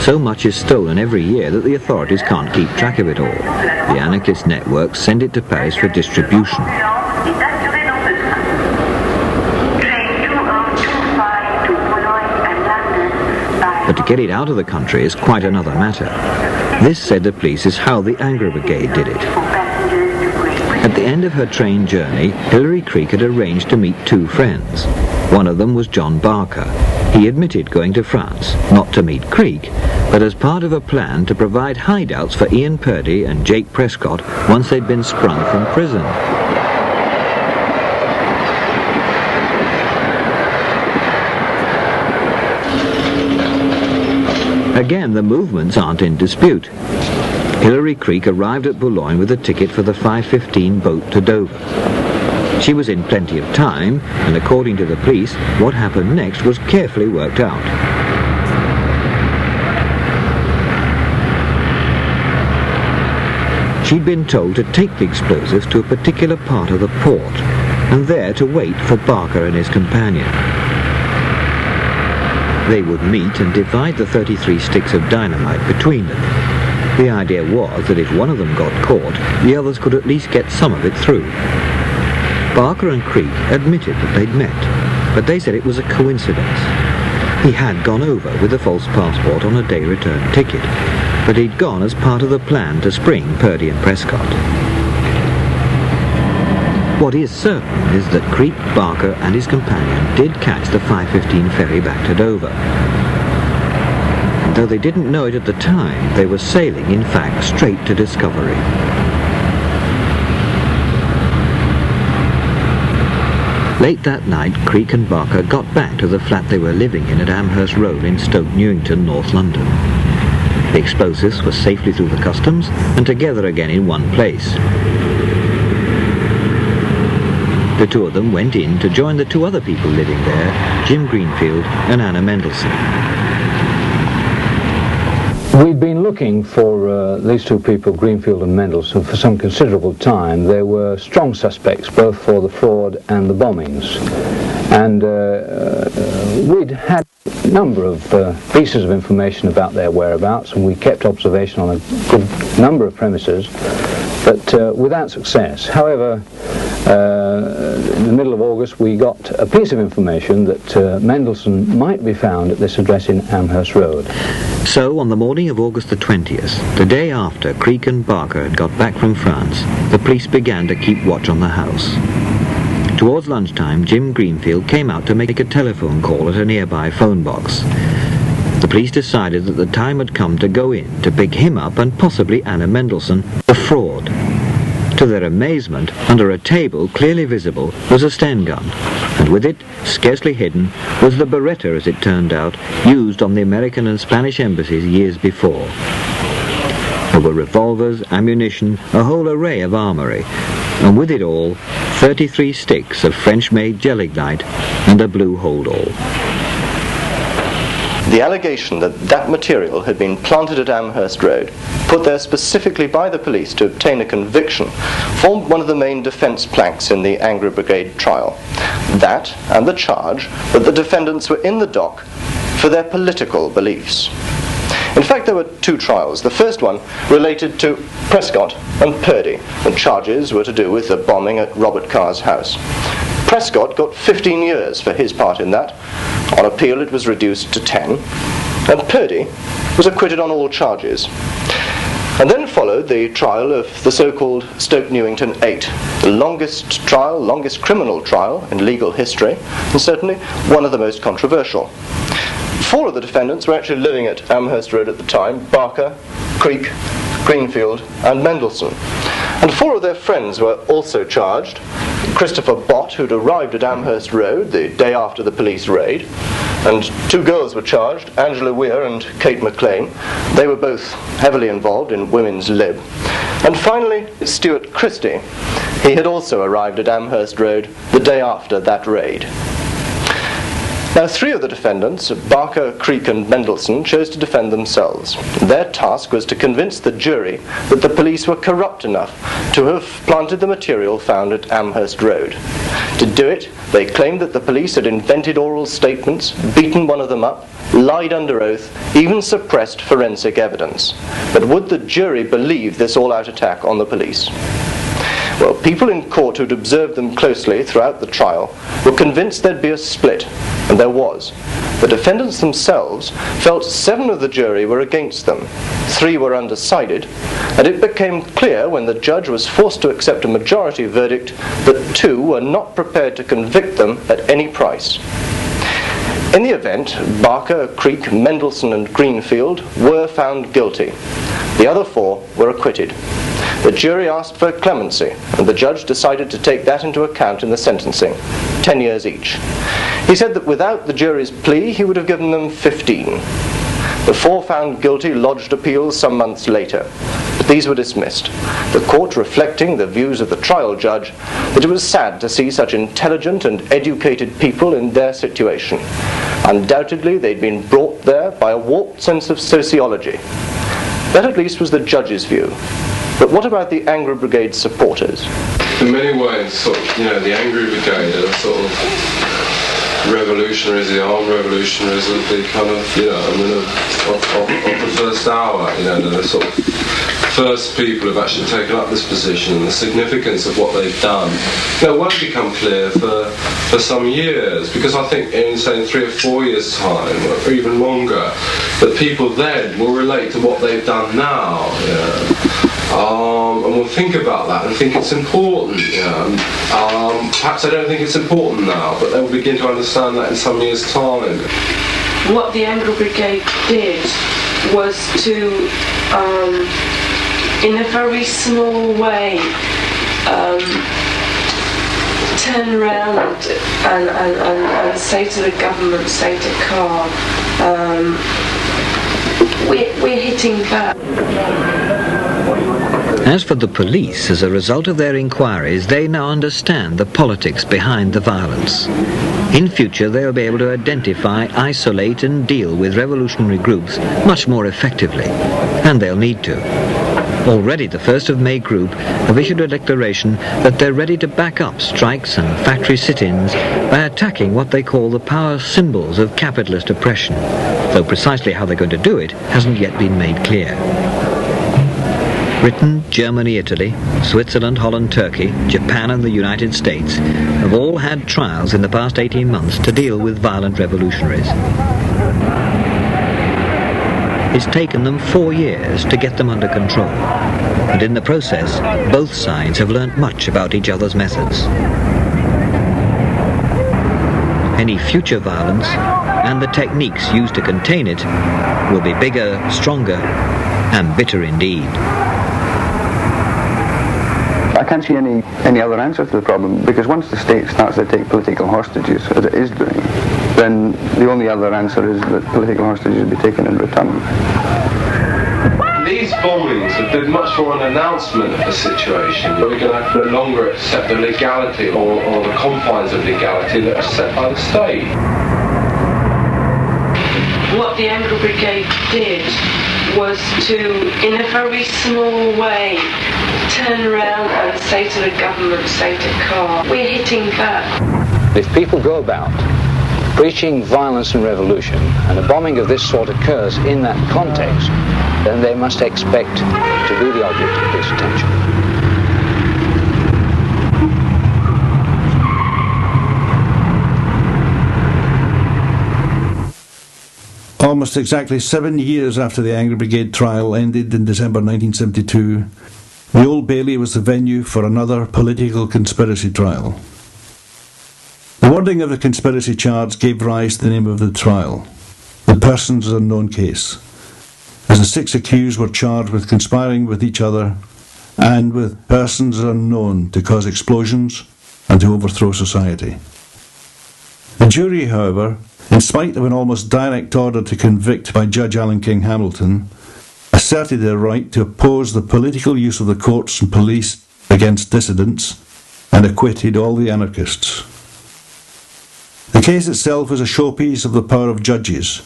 B: So much is stolen every year that the authorities can't keep track of it all. The anarchist networks send it to Paris for distribution. But to get it out of the country is quite another matter. This, said the police, is how the Angry Brigade did it. At the end of her train journey, Hilary Creek had arranged to meet two friends. One of them was John Barker. He admitted going to France, not to meet Creek, but as part of a plan to provide hideouts for Ian Purdy and Jake Prescott once they'd been sprung from prison. Again, the movements aren't in dispute. Hilary Creek arrived at Boulogne with a ticket for the 5:15 boat to Dover. She was in plenty of time, and according to the police, what happened next was carefully worked out. She'd been told to take the explosives to a particular part of the port, and there to wait for Barker and his companion. They would meet and divide the 33 sticks of dynamite between them. The idea was that if one of them got caught, the others could at least get some of it through. Barker and Creek admitted that they'd met, but they said it was a coincidence. He had gone over with a false passport on a day return ticket, but he'd gone as part of the plan to spring Purdy and Prescott. What is certain is that Creek, Barker and his companion did catch the 5:15 ferry back to Dover. And though they didn't know it at the time, they were sailing, in fact, straight to discovery. Late that night, Creek and Barker got back to the flat they were living in at Amherst Road in Stoke Newington, North London. The explosives were safely through the customs and together again in one place. The two of them went in to join the two other people living there, Jim Greenfield and Anna Mendelsohn.
J: We'd been looking for these two people, Greenfield and Mendelsohn, for some considerable time. They were strong suspects both for the fraud and the bombings. And we'd had a number of pieces of information about their whereabouts, and we kept observation on a good number of premises, but without success. However, in the middle of August we got a piece of information that Mendelsohn might be found at this address in Amherst Road.
B: So on the morning of August the 20th, the day after Creek and Barker had got back from France, the police began to keep watch on the house. Towards lunchtime, Jim Greenfield came out to make a telephone call at a nearby phone box. The police decided that the time had come to go in to pick him up and possibly Anna Mendelsohn, the fraud. To their amazement, under a table clearly visible was a Sten gun, and with it, scarcely hidden, was the Beretta, as it turned out, used on the American and Spanish embassies years before. A were revolvers, ammunition, a whole array of armoury, and with it all, 33 sticks of French-made gelignite and a blue holdall.
P: The allegation that that material had been planted at Amherst Road, put there specifically by the police to obtain a conviction, formed one of the main defence planks in the Angry Brigade trial. That, and the charge that the defendants were in the dock for their political beliefs. In fact, there were two trials. The first one related to Prescott and Purdy, and charges were to do with the bombing at Robert Carr's house. Prescott got 15 years for his part in that. On appeal it was reduced to 10, and Purdy was acquitted on all charges. And then followed the trial of the so-called Stoke Newington 8, the longest trial, longest criminal trial in legal history, and certainly one of the most controversial. 4 of the defendants were actually living at Amherst Road at the time: Barker, Creek, Greenfield and Mendelssohn. And 4 of their friends were also charged. Christopher Bott, who'd arrived at Amherst Road the day after the police raid, and 2 girls were charged, Angela Weir and Kate McLean. They were both heavily involved in women's lib. And finally, Stuart Christie. He had also arrived at Amherst Road the day after that raid. Now, 3 of the defendants, Barker, Creek and Mendelssohn, chose to defend themselves. Their task was to convince the jury that the police were corrupt enough to have planted the material found at Amherst Road. To do it, they claimed that the police had invented oral statements, beaten one of them up, lied under oath, even suppressed forensic evidence. But would the jury believe this all-out attack on the police? Well, people in court who'd observed them closely throughout the trial were convinced there'd be a split, and there was. The defendants themselves felt 7 of the jury were against them, 3 were undecided, and it became clear when the judge was forced to accept a majority verdict that 2 were not prepared to convict them at any price. In the event, Barker, Creek, Mendelssohn and Greenfield were found guilty. The other 4 were acquitted. The jury asked for clemency, and the judge decided to take that into account in the sentencing, 10 years each. He said that without the jury's plea, he would have given them 15. The 4 found guilty lodged appeals some months later, but these were dismissed, the court reflecting the views of the trial judge that it was sad to see such intelligent and educated people in their situation. Undoubtedly, they'd been brought there by a warped sense of sociology. That at least was the judge's view. But what about the Angry Brigade supporters?
L: In many ways, the Angry Brigade are sort of revolutionaries, the armed revolutionaries of the kind of, of the first hour, they're the sort of first people who've actually taken up this position, and the significance of what they've done, won't become clear for some years, because I think in, say, 3 or 4 years' time, or even longer, that people then will relate to what they've done now, and we'll think about that and think it's important. Perhaps I don't think it's important now, but they'll begin to understand that in some years' time.
Q: What the Angry Brigade did was to, in a very small way, turn around and say to the government, say to Carr, we're hitting back.
B: As for the police, as a result of their inquiries, they now understand the politics behind the violence. In future, they'll be able to identify, isolate and deal with revolutionary groups much more effectively, and they'll need to. Already the 1st of May group have issued a declaration that they're ready to back up strikes and factory sit-ins by attacking what they call the power symbols of capitalist oppression, though precisely how they're going to do it hasn't yet been made clear. Britain, Germany, Italy, Switzerland, Holland, Turkey, Japan and the United States have all had trials in the past 18 months to deal with violent revolutionaries. It's taken them 4 years to get them under control, and in the process, both sides have learnt much about each other's methods. Any future violence, and the techniques used to contain it, will be bigger, stronger, and bitter indeed.
E: I can't see any other answer to the problem, because once the state starts to take political hostages, as it is doing, then the only other answer is that political hostages will be taken in return.
L: The these bombings did much more an announcement of the situation. We're going to no longer accept the legality or the confines of legality that are set by the state.
Q: What the Angry Brigade did was to, in a very small way, turn around and say to the government, say to CAR, we're hitting back.
J: If people go about preaching violence and revolution, and a bombing of this sort occurs in that context, then they must expect to be the object of police attention.
A: Almost exactly 7 years after the Angry Brigade trial ended in December 1972, the Old Bailey was the venue for another political conspiracy trial. The wording of the conspiracy charge gave rise to the name of the trial, the Persons Unknown case, as the 6 accused were charged with conspiring with each other and with persons unknown to cause explosions and to overthrow society. The jury, however, in spite of an almost direct order to convict by Judge Alan King Hamilton, asserted their right to oppose the political use of the courts and police against dissidents and acquitted all the anarchists. The case itself was a showpiece of the power of judges,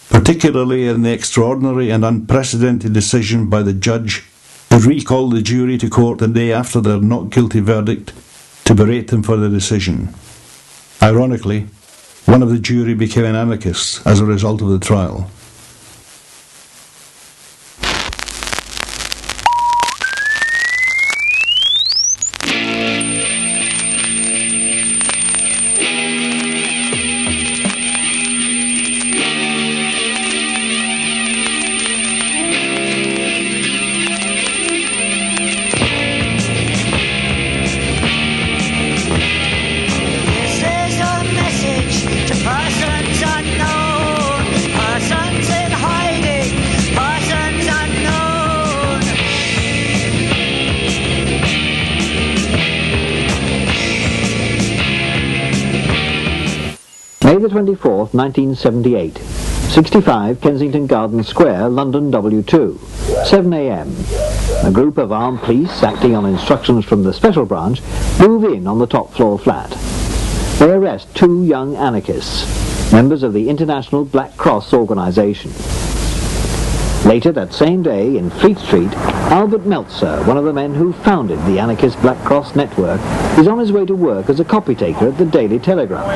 A: particularly in the extraordinary and unprecedented decision by the judge to recall the jury to court the day after their not guilty verdict to berate them for their decision. Ironically, one of the jury became an anarchist as a result of the trial.
B: May the 24th, 1978. 65 Kensington Gardens Square, London W2. 7 a.m. A group of armed police, acting on instructions from the Special Branch, move in on the top floor flat. They arrest 2 young anarchists, members of the International Black Cross organization. Later that same day, in Fleet Street, Albert Meltzer, one of the men who founded the anarchist Black Cross network, is on his way to work as a copy taker at the Daily Telegraph.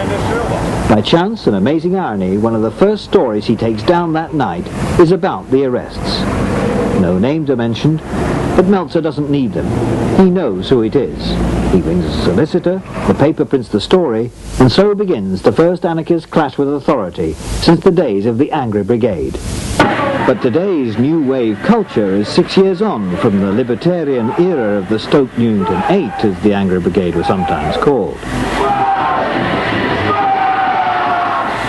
B: By chance and amazing irony, one of the first stories he takes down that night is about the arrests. No names are mentioned, but Meltzer doesn't need them. He knows who it is. He rings a solicitor, the paper prints the story, and so begins the first anarchist clash with authority since the days of the Angry Brigade. But today's new wave culture is 6 years on from the libertarian era of the Stoke Newington 8, as the Angry Brigade was sometimes called.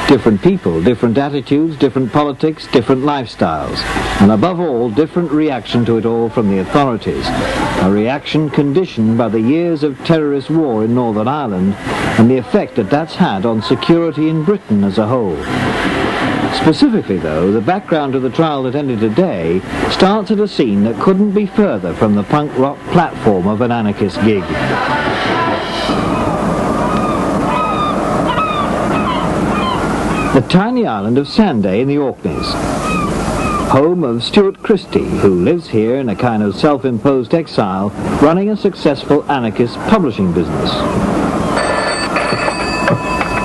B: Different people, different attitudes, different politics, different lifestyles, and above all, different reaction to it all from the authorities. A reaction conditioned by the years of terrorist war in Northern Ireland and the effect that that's had on security in Britain as a whole. Specifically, though, the background of the trial that ended today starts at a scene that couldn't be further from the punk rock platform of an anarchist gig. The tiny island of Sanday in the Orkneys, home of Stuart Christie, who lives here in a kind of self-imposed exile, running a successful anarchist publishing business.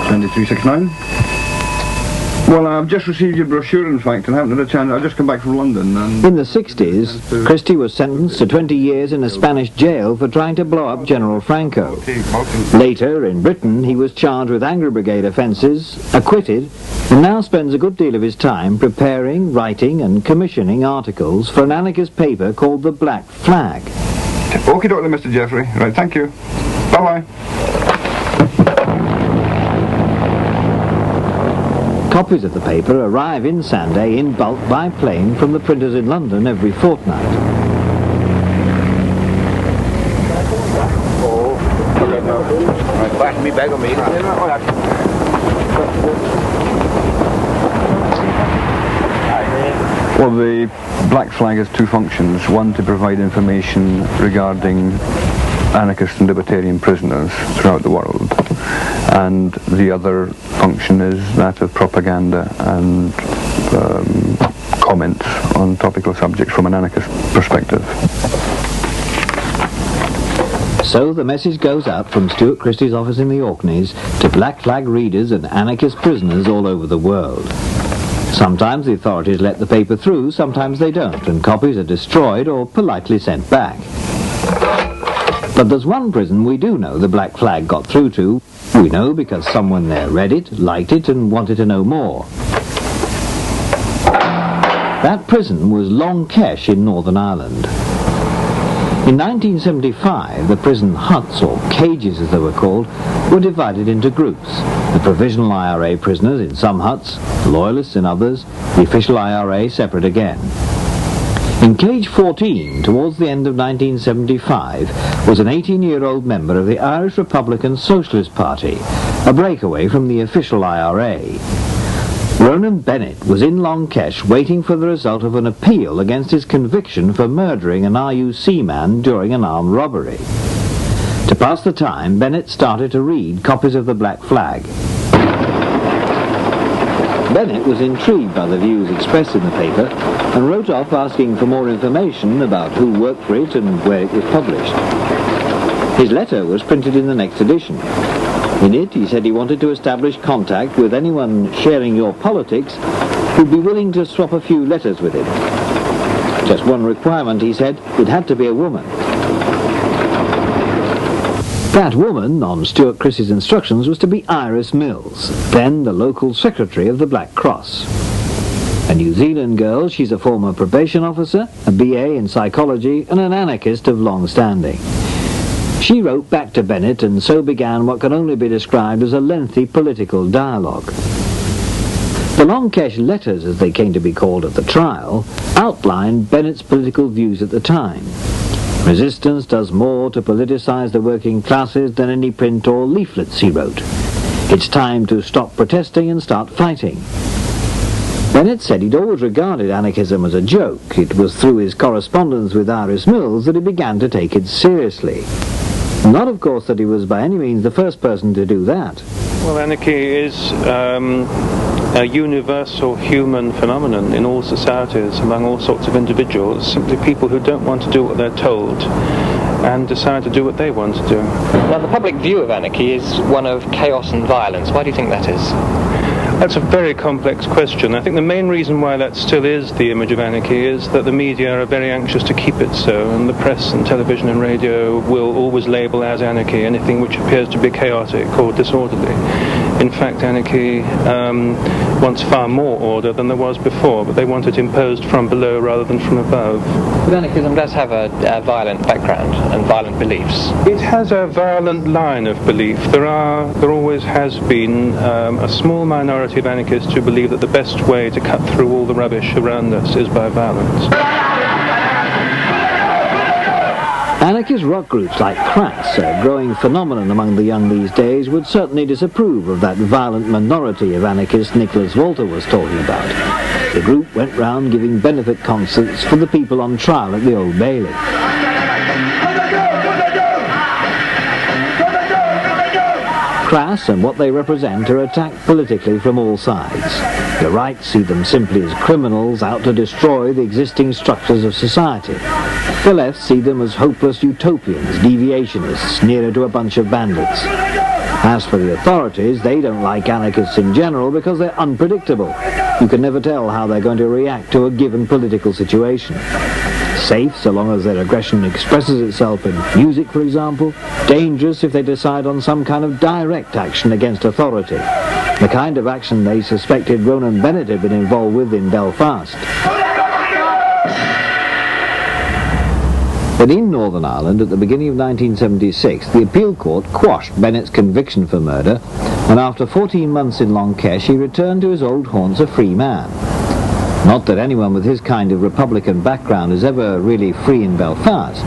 R: 2369. Well, I've just received your brochure, in fact, and I haven't had a chance. I've just come back from London. And
B: in the 60s, Christie was sentenced to 20 years in a Spanish jail for trying to blow up General Franco. Later, in Britain, he was charged with Angry Brigade offences, acquitted, and now spends a good deal of his time preparing, writing and commissioning articles for an anarchist paper called the Black Flag.
R: Okie dokie, Mr. Jeffrey. Right, thank you. Bye-bye.
B: Copies of the paper arrive in Sanday in bulk by plane from the printers in London every fortnight.
R: Pass me back on me. Well, the Black Flag has two functions. One, to provide information regarding anarchist and libertarian prisoners throughout the world, and the other function is that of propaganda and comments on topical subjects from an anarchist perspective.
B: So the message goes out from Stuart Christie's office in the Orkneys to Black Flag readers and anarchist prisoners all over the world. Sometimes the authorities let the paper through, sometimes they don't, and copies are destroyed or politely sent back. But there's one prison we do know the Black Flag got through to. We know because someone there read it, liked it, and wanted to know more. That prison was Long Kesh in Northern Ireland. In 1975, the prison huts, or cages as they were called, were divided into groups. The provisional IRA prisoners in some huts, the loyalists in others, the official IRA separate again. In cage 14, towards the end of 1975, was an 18-year-old member of the Irish Republican Socialist Party, a breakaway from the official IRA. Ronan Bennett was in Long Kesh waiting for the result of an appeal against his conviction for murdering an RUC man during an armed robbery. To pass the time, Bennett started to read copies of the Black Flag. Bennett was intrigued by the views expressed in the paper and wrote off asking for more information about who worked for it and where it was published. His letter was printed in the next edition. In it, he said he wanted to establish contact with anyone sharing your politics who'd be willing to swap a few letters with him. Just one requirement, he said, it had to be a woman. That woman, on Stuart Christie's instructions, was to be Iris Mills, then the local secretary of the Black Cross. A New Zealand girl, she's a former probation officer, a BA in psychology, and an anarchist of long standing. She wrote back to Bennett, and so began what can only be described as a lengthy political dialogue. The Long Kesh letters, as they came to be called at the trial, outlined Bennett's political views at the time. Resistance does more to politicise the working classes than any print or leaflets, he wrote. It's time to stop protesting and start fighting. Bennett said he'd always regarded anarchism as a joke. It was through his correspondence with Iris Mills that he began to take it seriously. Not, of course, that he was by any means the first person to do that.
S: Well, anarchy is a universal human phenomenon in all societies, among all sorts of individuals, simply people who don't want to do what they're told and decide to do what they want to do.
T: Now, the public view of anarchy is one of chaos and violence. Why do you think that is?
S: That's a very complex question. I think the main reason why that still is the image of anarchy is that the media are very anxious to keep it so, and the press and television and radio will always label as anarchy anything which appears to be chaotic or disorderly. In fact, anarchy wants far more order than there was before, but they want it imposed from below rather than from above.
T: But anarchism does have a violent background and violent beliefs.
S: It has a violent line of belief. There always has been a small minority of anarchists who believe that the best way to cut through all the rubbish around us is by violence.
B: Anarchist rock groups like Crass, a growing phenomenon among the young these days, would certainly disapprove of that violent minority of anarchists Nicholas Walter was talking about. The group went round giving benefit concerts for the people on trial at the Old Bailey. Crass and what they represent are attacked politically from all sides. The right see them simply as criminals out to destroy the existing structures of society. The left see them as hopeless utopians, deviationists, nearer to a bunch of bandits. As for the authorities, they don't like anarchists in general because they're unpredictable. You can never tell how they're going to react to a given political situation. Safe so long as their aggression expresses itself in music, for example. Dangerous if they decide on some kind of direct action against authority. The kind of action they suspected Ronan Bennett had been involved with in Belfast. But in Northern Ireland, at the beginning of 1976, the appeal court quashed Bennett's conviction for murder, and after 14 months in Long Kesh, he returned to his old haunts a free man. Not that anyone with his kind of Republican background is ever really free in Belfast.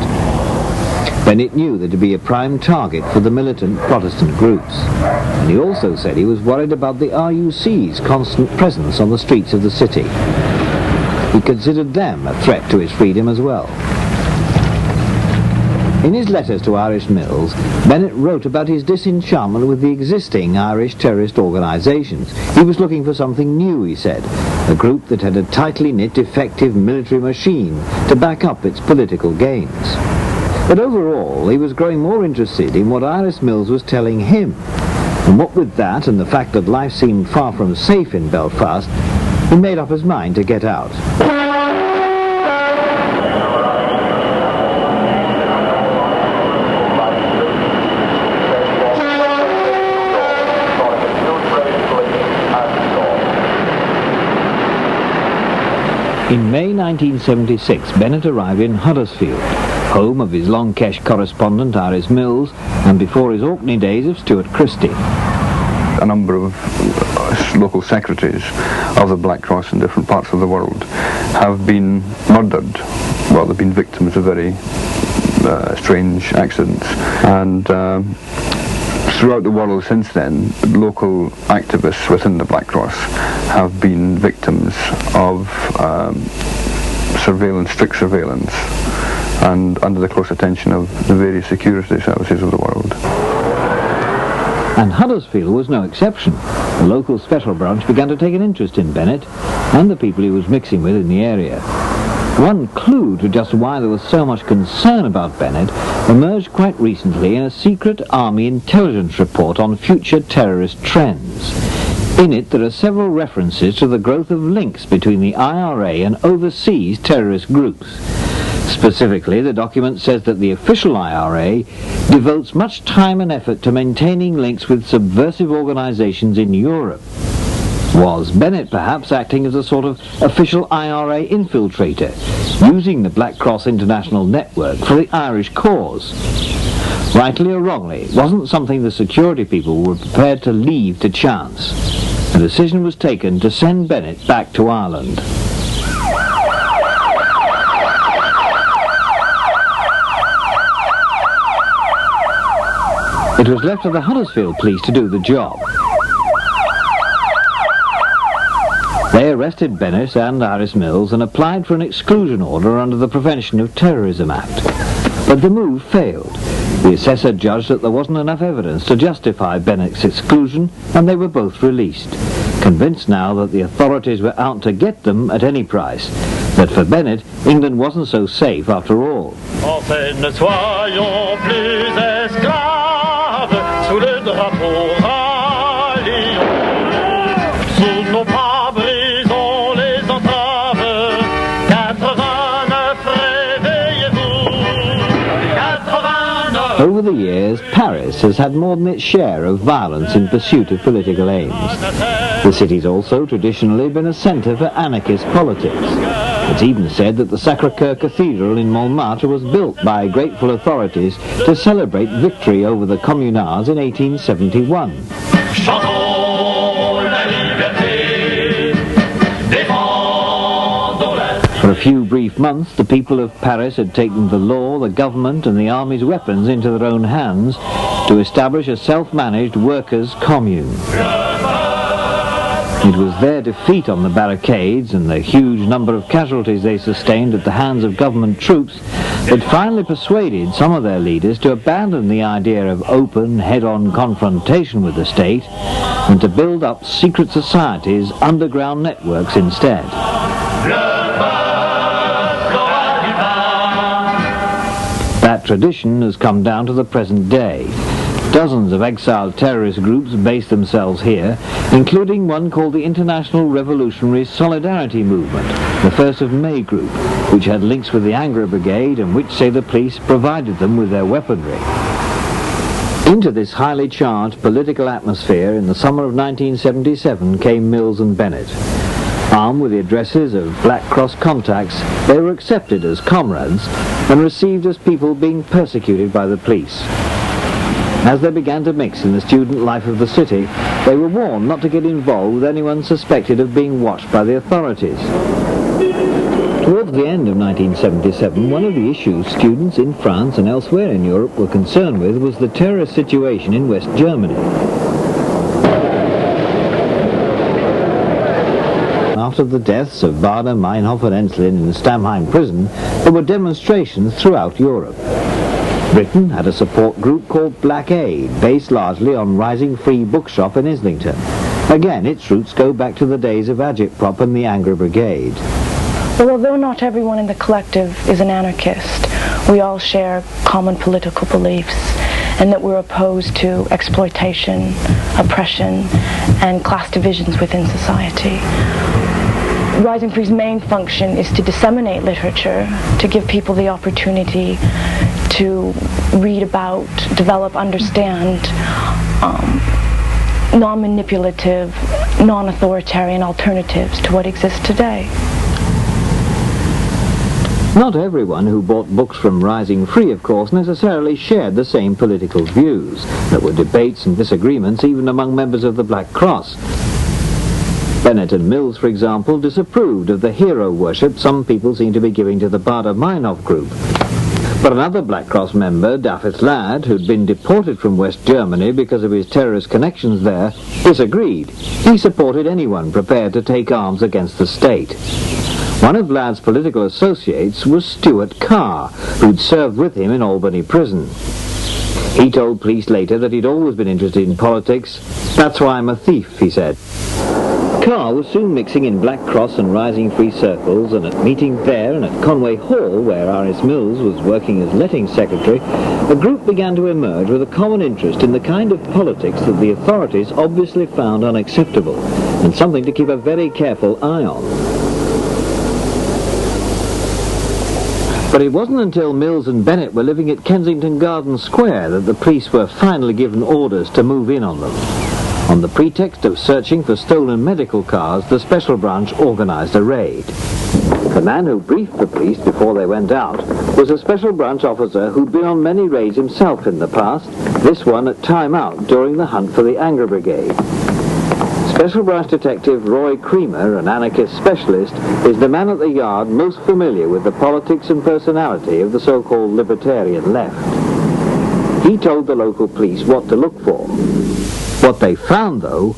B: Bennett knew that to be a prime target for the militant Protestant groups. And he also said he was worried about the RUC's constant presence on the streets of the city. He considered them a threat to his freedom as well. In his letters to Irish Mills, Bennett wrote about his disenchantment with the existing Irish terrorist organisations. He was looking for something new, he said, a group that had a tightly knit, effective military machine to back up its political gains. But overall, he was growing more interested in what Irish Mills was telling him. And what with that and the fact that life seemed far from safe in Belfast, he made up his mind to get out. In May 1976, Bennett arrived in Huddersfield, home of his Long-Kesh correspondent Irish Mills, and before his Orkney days of Stuart Christie.
R: A number of local secretaries of the Black Cross in different parts of the world have been murdered. Well, they've been victims of very strange accidents. And throughout the world since then, local activists within the Black Cross have been victims of surveillance, strict surveillance, and under the close attention of the various security services of the world.
B: And Huddersfield was no exception. The local special branch began to take an interest in Bennett and the people he was mixing with in the area. One clue to just why there was so much concern about Bennett emerged quite recently in a secret army intelligence report on future terrorist trends. In it there are several references to the growth of links between the IRA and overseas terrorist groups. Specifically, the document says that the official IRA devotes much time and effort to maintaining links with subversive organizations in Europe. Was Bennett perhaps acting as a sort of official IRA infiltrator, using the Black Cross International Network for the Irish cause? Rightly or wrongly, it wasn't something the security people were prepared to leave to chance. The decision was taken to send Bennett back to Ireland. It was left to the Huddersfield police to do the job. They arrested Bennett and Irish Mills and applied for an exclusion order under the Prevention of Terrorism Act. But the move failed. The assessor judged that there wasn't enough evidence to justify Bennett's exclusion, and they were both released, convinced now that the authorities were out to get them at any price, that for Bennett, England wasn't so safe after all.
U: Ne soyons plus esclaves sous le drapeau ralliant. Sous nos pas brisons les entraves. 89, réveillez-vous. 89.
B: Over the years, Paris has had more than its share of violence in pursuit of political aims. The city's also traditionally been a centre for anarchist politics. It's even said that the Sacré-Cœur Cathedral in Montmartre was built by grateful authorities to celebrate victory over the communards in 1871. For a few brief months, the people of Paris had taken the law, the government and the army's weapons into their own hands to establish a self-managed workers' commune. It was their defeat on the barricades and the huge number of casualties they sustained at the hands of government troops that finally persuaded some of their leaders to abandon the idea of open, head-on confrontation with the state and to build up secret societies, underground networks instead. That tradition has come down to the present day. Dozens of exiled terrorist groups base themselves here, including one called the International Revolutionary Solidarity Movement, the 1st of May group, which had links with the Angora Brigade and which, say the police, provided them with their weaponry. Into this highly charged political atmosphere in the summer of 1977 came Mills and Bennett. Armed with the addresses of Black Cross contacts, they were accepted as comrades and received as people being persecuted by the police. As they began to mix in the student life of the city, they were warned not to get involved with anyone suspected of being watched by the authorities. Towards the end of 1977, one of the issues students in France and elsewhere in Europe were concerned with was the terrorist situation in West Germany. After after the deaths of Bader, Meinhof and Enslin in the Stamheim prison, there were demonstrations throughout Europe. Britain had a support group called Brigade, based largely on Rising Free Bookshop in Islington. Again, its roots go back to the days of Agitprop and the Angry Brigade.
C: Well, although not everyone in the collective is an anarchist, we all share common political beliefs, and that we're opposed to exploitation, oppression, and class divisions within society. Rising Free's main function is to disseminate literature, to give people the opportunity to read about, develop, understand non-manipulative, non-authoritarian alternatives to what exists today.
B: Not everyone who bought books from Rising Free, of course, necessarily shared the same political views. There were debates and disagreements even among members of the Black Cross. Bennett and Mills, for example, disapproved of the hero worship some people seem to be giving to the Bader-Meinhof group. But another Black Cross member, Daffy's Lad, who'd been deported from West Germany because of his terrorist connections there, disagreed. He supported anyone prepared to take arms against the state. One of Ladd's political associates was Stuart Carr, who'd served with him in Albany prison. He told police later that he'd always been interested in politics. "That's why I'm a thief," he said. Carr was soon mixing in Black Cross and Rising Free circles, and at meetings there and at Conway Hall, where R.S. Mills was working as letting secretary, a group began to emerge with a common interest in the kind of politics that the authorities obviously found unacceptable, and something to keep a very careful eye on. But it wasn't until Mills and Bennett were living at Kensington Gardens Square that the police were finally given orders to move in on them. On the pretext of searching for stolen medical cars, the Special Branch organised a raid. The man who briefed the police before they went out was a Special Branch officer who'd been on many raids himself in the past, this one at Time Out during the hunt for the Angry Brigade. Special Branch Detective Roy Creamer, an anarchist specialist, is the man at the Yard most familiar with the politics and personality of the so-called libertarian left. He told the local police what to look for. What they found, though,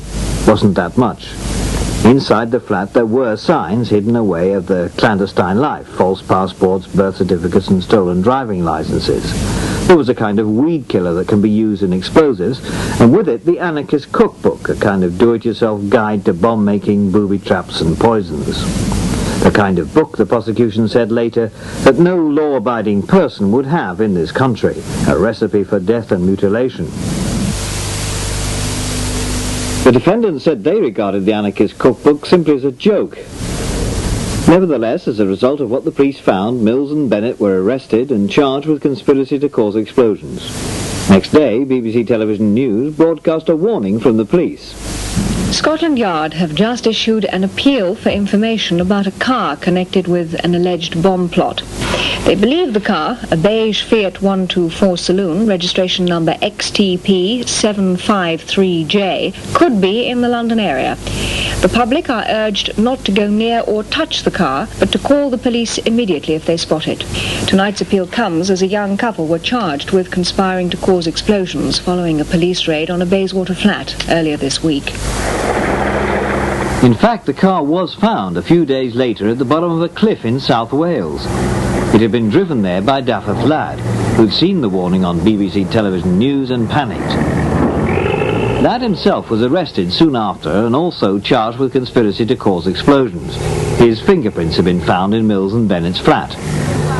B: wasn't that much. Inside the flat there were signs hidden away of the clandestine life, false passports, birth certificates and stolen driving licenses. There was a kind of weed killer that can be used in explosives, and with it the anarchist cookbook, a kind of do-it-yourself guide to bomb-making, booby traps and poisons. The kind of book, the prosecution said later, that no law-abiding person would have in this country, a recipe for death and mutilation. The defendants said they regarded the anarchist cookbook simply as a joke. Nevertheless, as a result of what the police found, Mills and Bennett were arrested and charged with conspiracy to cause explosions. Next day, BBC Television News broadcast a warning from the police.
V: Scotland Yard have just issued an appeal for information about a car connected with an alleged bomb plot. They believe the car, a beige Fiat 124 Saloon, registration number XTP753J, could be in the London area. The public are urged not to go near or touch the car, but to call the police immediately if they spot it. Tonight's appeal comes as a young couple were charged with conspiring to cause explosions following a police raid on a Bayswater flat earlier this week.
B: In fact, the car was found a few days later at the bottom of a cliff in South Wales. It had been driven there by Daffy's Lad, who'd seen the warning on BBC Television News and panicked. Lad himself was arrested soon after and also charged with conspiracy to cause explosions. His fingerprints had been found in Mills and Bennett's flat.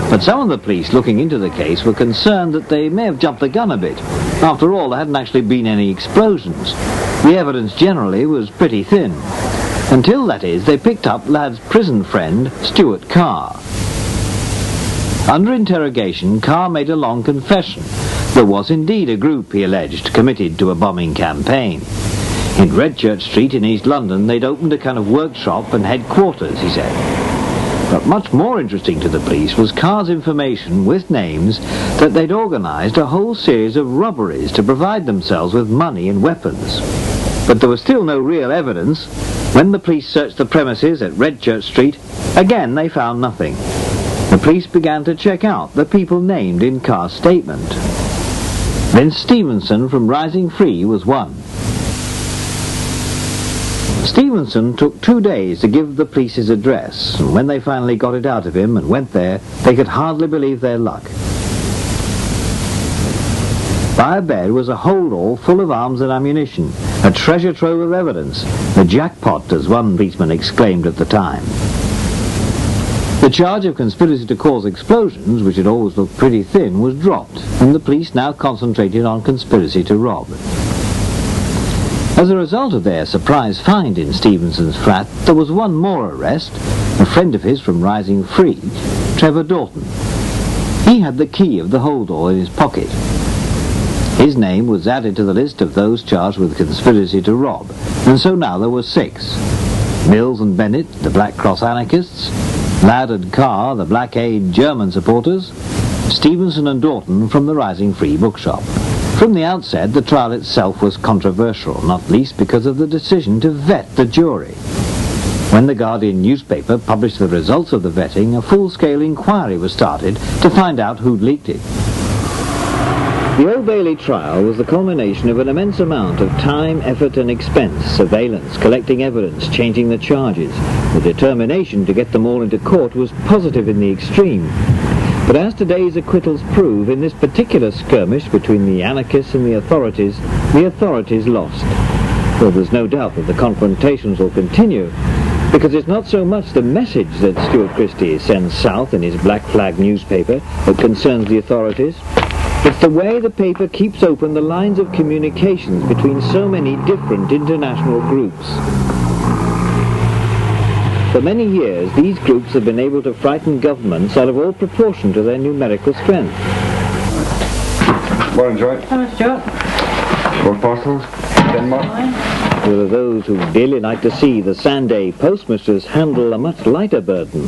B: But some of the police looking into the case were concerned that they may have jumped the gun a bit. After all, there hadn't actually been any explosions. The evidence generally was pretty thin. Until, that is, they picked up Lad's prison friend, Stuart Carr. Under interrogation, Carr made a long confession. There was indeed a group, he alleged, committed to a bombing campaign. In Redchurch Street in East London, they'd opened a kind of workshop and headquarters, he said. But much more interesting to the police was Carr's information, with names, that they'd organised a whole series of robberies to provide themselves with money and weapons. But there was still no real evidence. When the police searched the premises at Redchurch Street, again they found nothing. The police began to check out the people named in Carr's statement. Vince Stevenson from Rising Free was one. Stevenson took 2 days to give the police his address, and when they finally got it out of him and went there, they could hardly believe their luck. By a bed was a holdall full of arms and ammunition, a treasure trove of evidence, the jackpot, as one policeman exclaimed at the time. The charge of conspiracy to cause explosions, which had always looked pretty thin, was dropped, and the police now concentrated on conspiracy to rob. As a result of their surprise find in Stevenson's flat, there was one more arrest, a friend of his from Rising Free, Trevor Dorton. He had the key of the holdall in his pocket. His name was added to the list of those charged with conspiracy to rob, and so now there were 6. Mills and Bennett, the Black Cross anarchists, Ladd and Carr, the Blockade German supporters, Stevenson and Dorton from the Rising Free bookshop. From the outset, the trial itself was controversial, not least because of the decision to vet the jury. When the Guardian newspaper published the results of the vetting, a full-scale inquiry was started to find out who'd leaked it. The Old Bailey trial was the culmination of an immense amount of time, effort and expense, surveillance, collecting evidence, changing the charges. The determination to get them all into court was positive in the extreme. But as today's acquittals prove, in this particular skirmish between the anarchists and the authorities lost. Though there's no doubt that the confrontations will continue, because it's not so much the message that Stuart Christie sends south in his Black Flag newspaper that concerns the authorities. It's the way the paper keeps open the lines of communications between so many different international groups. For many years, these groups have been able to frighten governments out of all proportion to their numerical strength.
E: Morning, Joy.
Q: Hello, Stuart.
E: What parcels? Denmark?
B: There are those who dearly like to see the Sunday postmistress handle a much lighter burden.